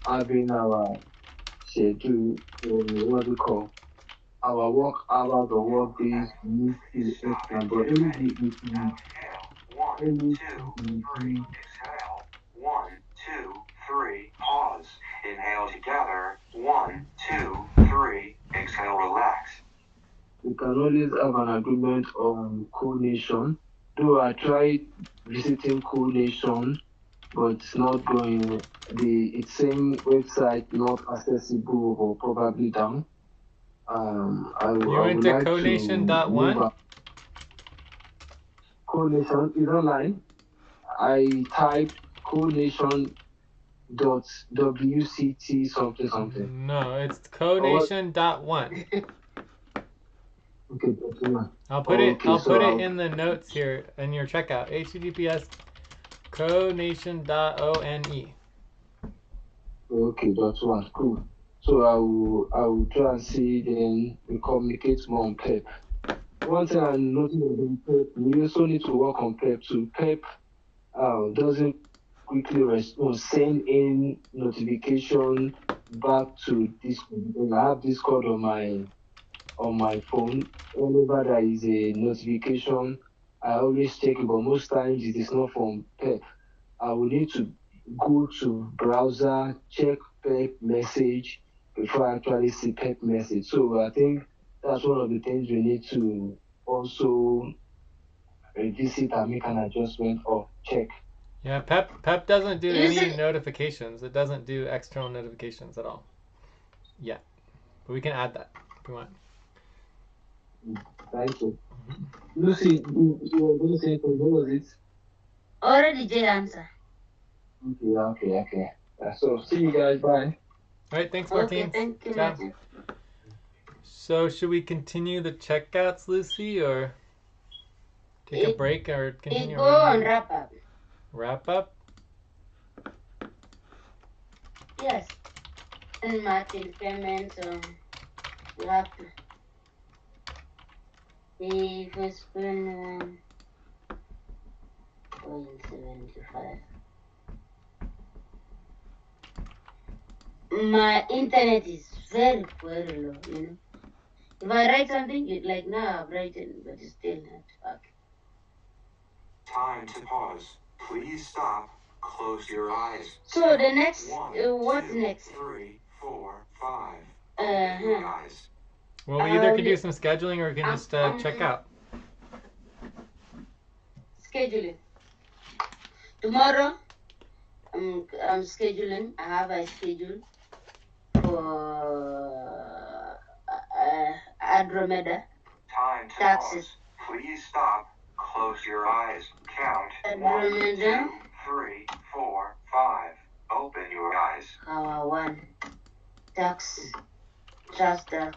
having our schedule, what we call our work hours or work days need to extra. But anyway, Now inhale. 1, 2, 3. Exhale. 1, 2, 3. Pause. Inhale together. 1, 2, 3. Exhale. Relax. we can always have an agreement on coordination. Though I tried visiting coordination, but it's not going. It's same website not accessible or probably down. I You went would to like to move conation.1? up. Coordination is online. I typed coordination dot wct something something. No, it's Or what? conation.1. Okay, that's one. I'll put it So in the notes here in your checkout. HTTPS conation.one. okay, that's one. Cool. So I will try and see then we communicate more on PEP. One thing I noticed in PEP, we also need to work on PEP too. PEP doesn't quickly respond, send in notification back to Discord. I have Discord on my phone. Whenever there is a notification, I always check it, but most times it is not from PEP. I will need to go to browser, check PEP message before I actually see PEP message. So I think that's one of the things we need to also revisit and make an adjustment or check. Yeah, Pep doesn't do Is any it notifications. It doesn't do external notifications at all. Yeah. But we can add that if we want. Thank you. Lucy, you were going to say something, what was it? already J answer? Okay. So see you guys, bye. All right, thanks, Okay, Martins. thank you, Ciao. Martin. So should we continue the checkouts, Lucy, or take a break or It continue go on reading? wrap up. Wrap up? Yes. And Martin payment, we have to. The first one, 0.75. My internet is very, very low, you know. If I write something, it's like now I've written, but it's still not working. Time to pause. Please stop. Close your eyes. So the next, One, what's two, next? 3, 4, 5. Open your eyes. Well, we either can do some scheduling or we can just check out. Scheduling. Tomorrow, I'm scheduling. I have a schedule for Andromeda. Time to Taxes. pause. Please stop. Close your eyes. Count. 1, 2, Andromeda. 3, 4, 5. Open your eyes. Our one. Tax. Just tax.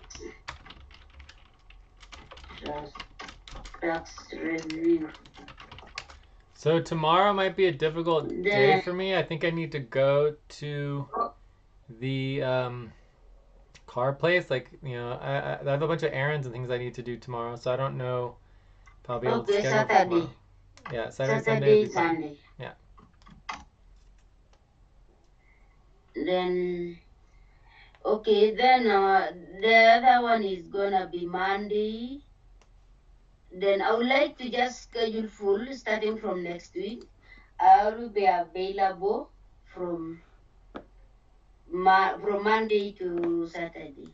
Just tax review. So tomorrow might be a difficult day for me. I think I need to go to the car place. Like, you know, I have a bunch of errands and things I need to do tomorrow, so I don't know if I'll be able to Okay, schedule for Saturday. tomorrow. Yeah, Saturday, Sunday. Yeah. Then, okay, then the other one is gonna be Monday. Then I would like to just schedule full starting from next week. I will be available from from Monday to Saturday.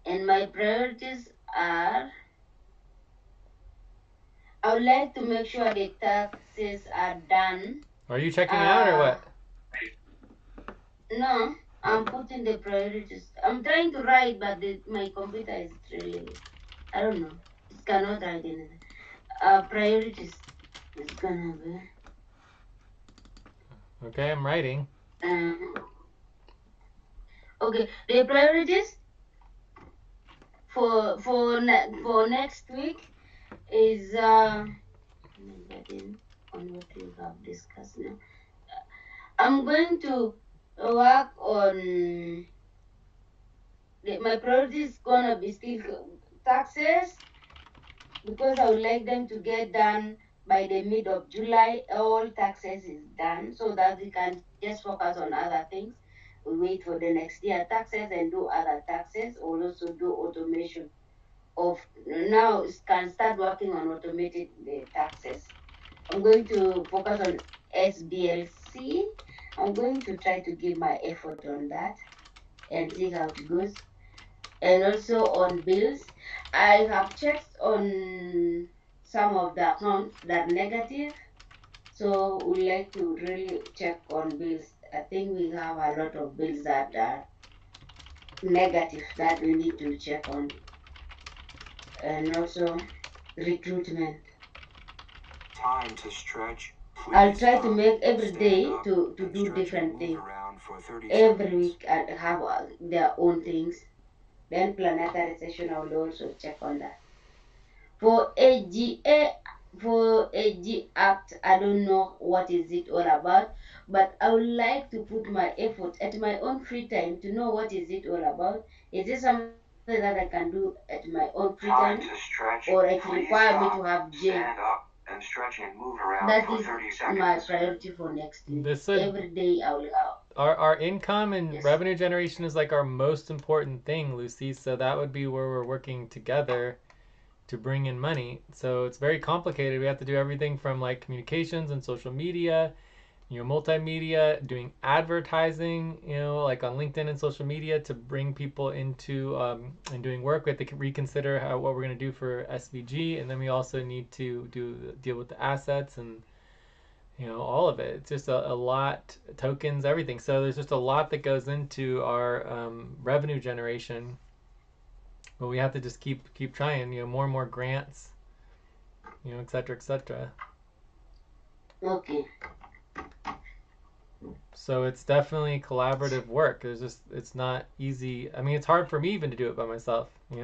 And my priorities are I would like to make sure the taxes are done. Are you checking out or what? No, I'm putting the priorities. I'm trying to write, but my computer is really, I don't know. It cannot write anything. Priorities is gonna be. Okay, I'm writing. Okay, the priorities for next week is on what we have discussed now. I'm going to work on my priority is gonna be still taxes because I would like them to get done by the mid of July. All taxes is done so that we can just focus on other things. We wait for the next year taxes and do other taxes, or also do automation of now can start working on automated the taxes. I'm going to focus on SBLC. I'm going to try to give my effort on that and see how it goes. And also on bills, I have checked on some of the accounts that are negative. So we like to really check on bills. I think we have a lot of bills that are negative that we need to check on. And also recruitment. Time to stretch. Please I'll try stop. to make every Stand day up to and do stretch and different move things. around for 30 Every seconds. week I have their own things. Then planetary session I will also check on that. For AGA, for AG Act, I don't know what is it all about, but I would like to put my effort at my own free time to know what is it all about. Is this something that I can do at my own free Time time, to stretch. or it Please require me stop. to have J? Stand up and stretch and move around That for is 30 my seconds. priority for next week. This would, Every day I will have. our income and Yes. revenue generation is like our most important thing, Lucy. So that would be where we're working together to bring in money. So it's very complicated. We have to do everything from like communications and social media, multimedia, doing advertising, like on LinkedIn and social media to bring people into and doing work. We have to reconsider what we're going to do for SVG, and then we also need to deal with the assets and all of it. It's just a lot, tokens, everything. So there's just a lot that goes into our revenue generation. But we have to just keep trying, more and more grants, et cetera, et cetera. Okay. So it's definitely collaborative work. It's not easy. I mean, it's hard for me even to do it by myself, We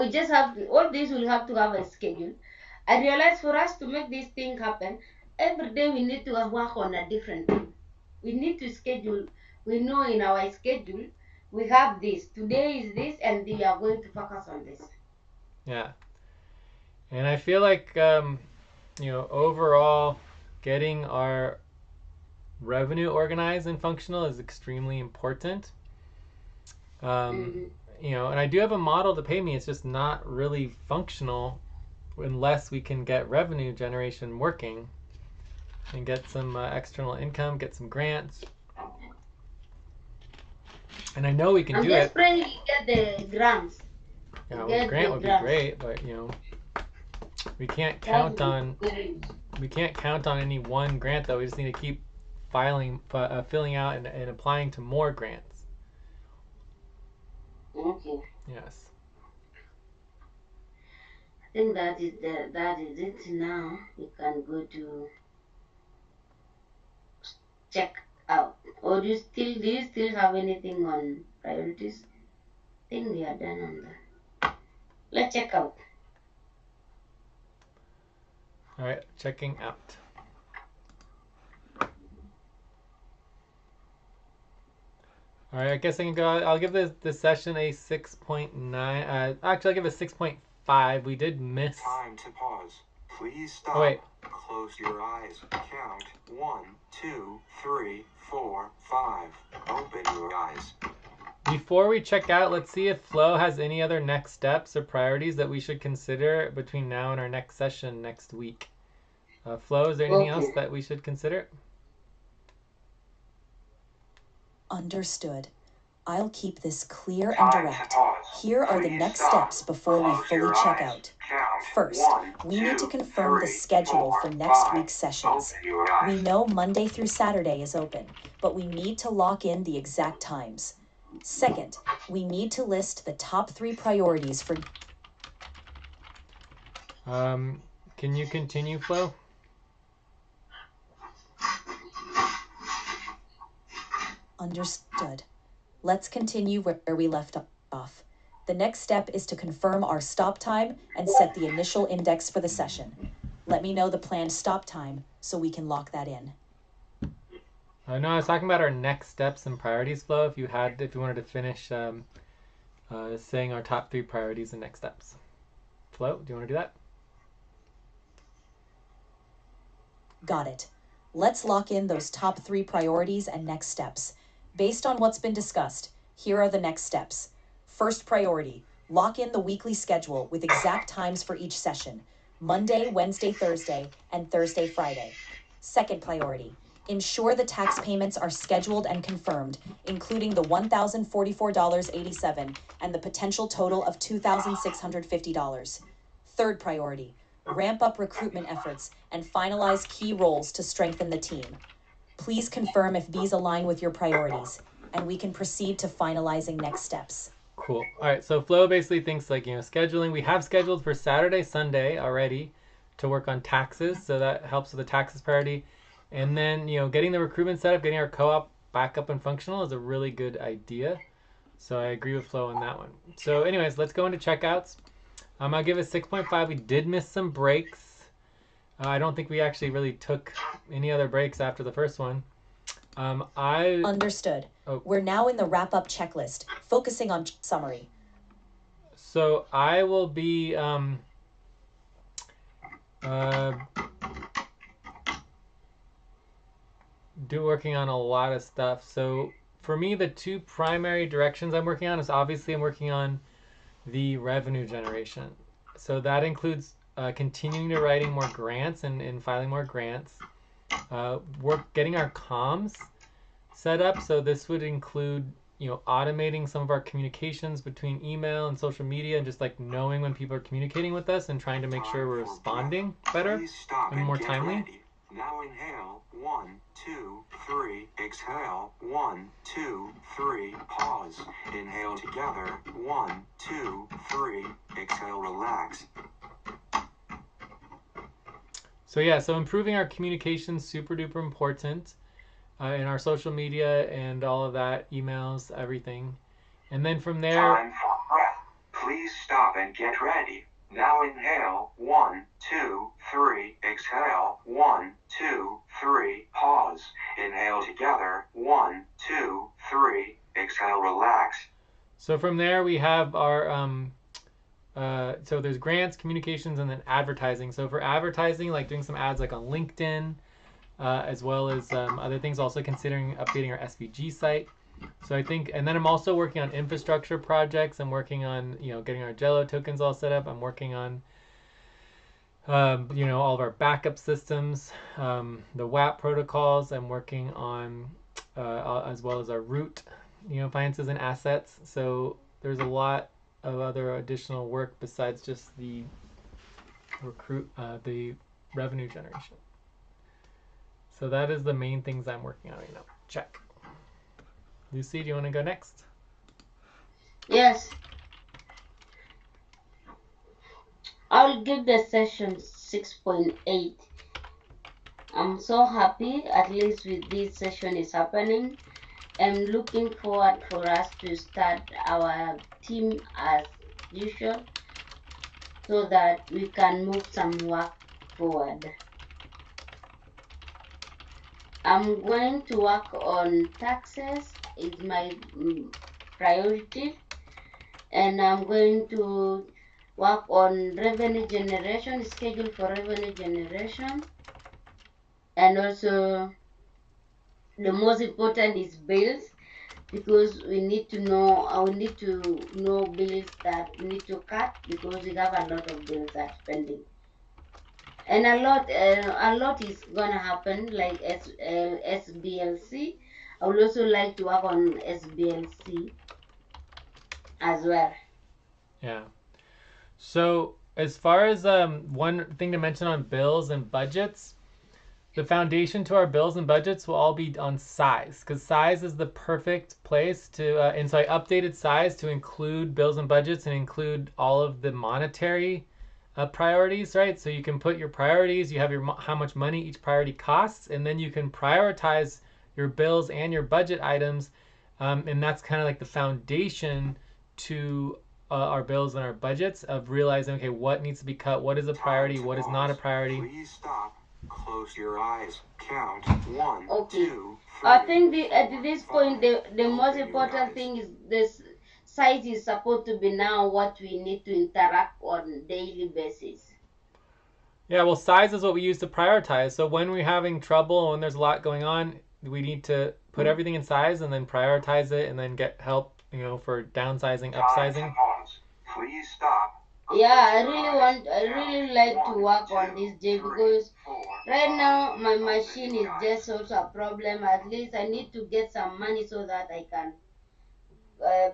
just have all this will have to have a schedule. I realize for us to make this thing happen, every day we need to work on a different thing. We need to schedule. We know in our schedule we have this. Today is this, and we are going to focus on this. Yeah. And I feel like overall, getting our revenue organized and functional is extremely important. And I do have a model to pay me. It's just not really functional unless we can get revenue generation working and get some external income, get some grants. And I know we can do it. I'm just praying we get the grants. Yeah, well, the grant would be great, but we can't count on any one grant though. We just need to keep filling out and applying to more grants. Okay. Yes. I think that is it now. We can go to check out. Or do you still have anything on priorities? I think we are done on that. Let's check out. All right, checking out. All right, I guess I can go. I'll give this session a 6.9. Actually, I'll give it a 6.5. We did miss. Time to pause. Please stop. Oh, wait. Close your eyes. Count 1, 2, 3, 4, 5. Open your eyes. Before we check out, let's see if Flo has any other next steps or priorities that we should consider between now and our next session next week. Flo, is there anything else Okay. that we should consider? Understood. I'll keep this clear and Time to direct. pause. Here are the Please next stop. steps before we Close fully your check eyes. out. Count. First, 1, we need to 2, confirm the 3, schedule 4, for next 5. week's sessions. Open your We eyes. know Monday through Saturday is open, but we need to lock in the exact times. Second, we need to list the top 3 priorities for. Can you continue, Flo? Understood. Let's continue where we left off. The next step is to confirm our stop time and set the initial index for the session. Let me know the planned stop time so we can lock that in. No, I was talking about our next steps and priorities, Flo. If you wanted to finish saying our top 3 priorities and next steps. Flo, do you want to do that? Got it. Let's lock in those top 3 priorities and next steps. Based on what's been discussed, here are the next steps. First priority, lock in the weekly schedule with exact times for each session: Monday, Wednesday, Thursday, and Thursday, Friday. Second priority, ensure the tax payments are scheduled and confirmed, including the $1,044.87 and the potential total of $2,650. Third priority, ramp up recruitment efforts and finalize key roles to strengthen the team. Please confirm if these align with your priorities, and we can proceed to finalizing next steps. Cool. All right, so Flo basically thinks scheduling. We have scheduled for Saturday, Sunday already to work on taxes, so that helps with the taxes priority. And then, getting the recruitment set up, getting our co-op back up and functional is a really good idea. So I agree with Flo on that one. So anyways, let's go into checkouts. I'll give it 6.5. We did miss some breaks. I don't think we actually really took any other breaks after the first one. Understood. We're now in the wrap-up checklist, focusing on summary. So I will be working on a lot of stuff. So for me, the 2 primary directions I'm working on is obviously I'm working on the revenue generation. So that includes continuing to writing more grants and filing more grants. Getting our comms set up. So this would include automating some of our communications between email and social media, and just knowing when people are communicating with us and trying to make sure we're responding better and more timely. Ready. Now inhale. 1, 2, 3. Exhale. 1, 2, 3. Pause. Inhale together. 1, 2, 3. Exhale. Relax. So improving our communications, super duper important in our social media and all of that, emails, everything. And then from there, Time for breath. Please stop and get ready. Now inhale. 1, 2, 3. Exhale. 1, 2, 3. Pause. Inhale together. 1, 2, 3. Exhale. Relax. So from there we have our so there's grants, communications, and then advertising. So for advertising, doing some ads on LinkedIn, as well as other things, also considering updating our SVG site. So I think, and then I'm also working on infrastructure projects. I'm working on, getting our Jello tokens all set up. I'm working on, all of our backup systems, the WAP protocols. I'm working on, as well as our root, finances and assets. So there's a lot of other additional work besides just the the revenue generation. So that is the main things I'm working on right now. Check. Lucy, do you want to go next? Yes. I'll give the session 6.8. I'm so happy at least with this session is happening. I'm looking forward for us to start our team as usual so that we can move some work forward. I'm going to work on taxes, it's my priority, and I'm going to work on revenue generation, schedule for revenue generation, and also the most important is bills. because we need to know, we need to know bills that we need to cut because we have a lot of bills that pending. And a lot is gonna happen like SBLC. I would also like to work on SBLC as well. Yeah. So as far as one thing to mention on bills and budgets, the foundation to our bills and budgets will all be on size, because size is the perfect place to, and so I updated size to include bills and budgets and include all of the monetary priorities, right? So you can put your priorities, you have your how much money each priority costs, and then you can prioritize your bills and your budget items, and that's kind of like the foundation to our bills and our budgets of realizing, okay, what needs to be cut, what is a priority, what is not a priority. Please stop. Close your eyes. Count 1, Okay. 2, 3. I think at this point the most important thing is this size is supposed to be now what we need to interact on daily basis. Yeah, well, size is what we use to prioritize. So when we're having trouble, when there's a lot going on, we need to put everything in size and then prioritize it and then get help, for downsizing, upsizing. Please stop. Yeah, I really like to work on this day because right now my machine is just also a problem. At least I need to get some money so that I can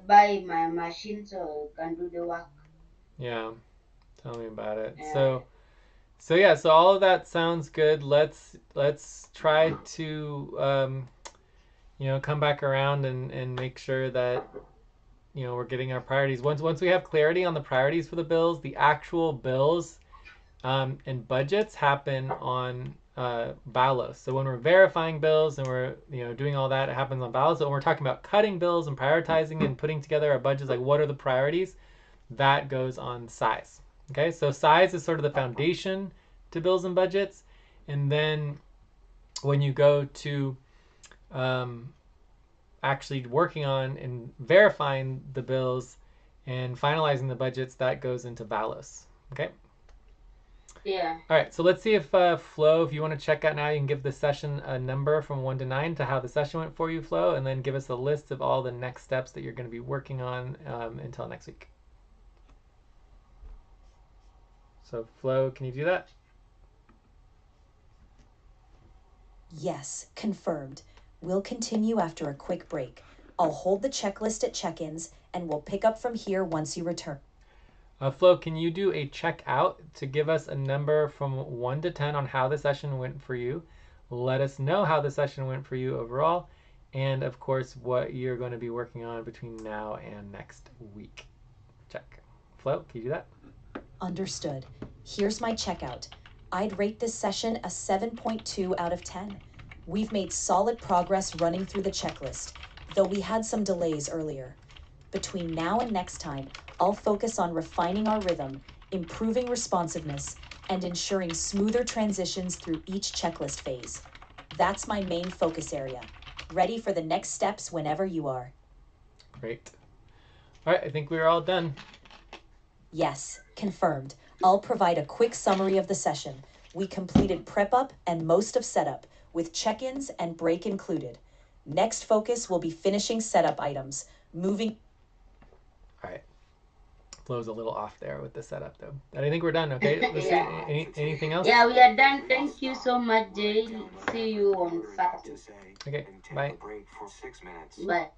buy my machine so I can do the work. Yeah, tell me about it. Yeah. So all of that sounds good. Let's try to come back around and make sure that we're getting our priorities. Once we have clarity on the priorities for the bills, the actual bills and budgets happen on Balos. So when we're verifying bills and we're doing all that, it happens on Balos. So when we're talking about cutting bills and prioritizing and putting together our budgets, like what are the priorities, that goes on size. Okay, so size is sort of the foundation to bills and budgets, and then when you go to actually working on and verifying the bills and finalizing the budgets, that goes into Balos. Okay. Yeah. All right, so let's see if Flo, if you want to check out now, you can give the session a number from 1 to 9 to how the session went for you, Flo, and then give us a list of all the next steps that you're going to be working on until next week. So Flo, can you do that? Yes, confirmed. We'll continue after a quick break. I'll hold the checklist at check-ins, and we'll pick up from here once you return. Flo, can you do a checkout to give us a number from 1 to 10 on how the session went for you? Let us know how the session went for you overall, and of course, what you're going to be working on between now and next week. Check. Flo, can you do that? Understood. Here's my checkout. I'd rate this session a 7.2 out of 10. We've made solid progress running through the checklist, though we had some delays earlier. Between now and next time, I'll focus on refining our rhythm, improving responsiveness, and ensuring smoother transitions through each checklist phase. That's my main focus area. Ready for the next steps whenever you are. Great. All right, I think we're all done. Yes, confirmed. I'll provide a quick summary of the session. We completed prep up and most of setup, with check-ins and break included. Next focus will be finishing setup items, moving... All right. Flo's a little off there with the setup, though. But I think we're done, okay? Let's Yeah. see. Anything else? Yeah, we are done. Thank you so much, Jay. See you on Saturday. Okay, bye. Break for 6 minutes. Bye.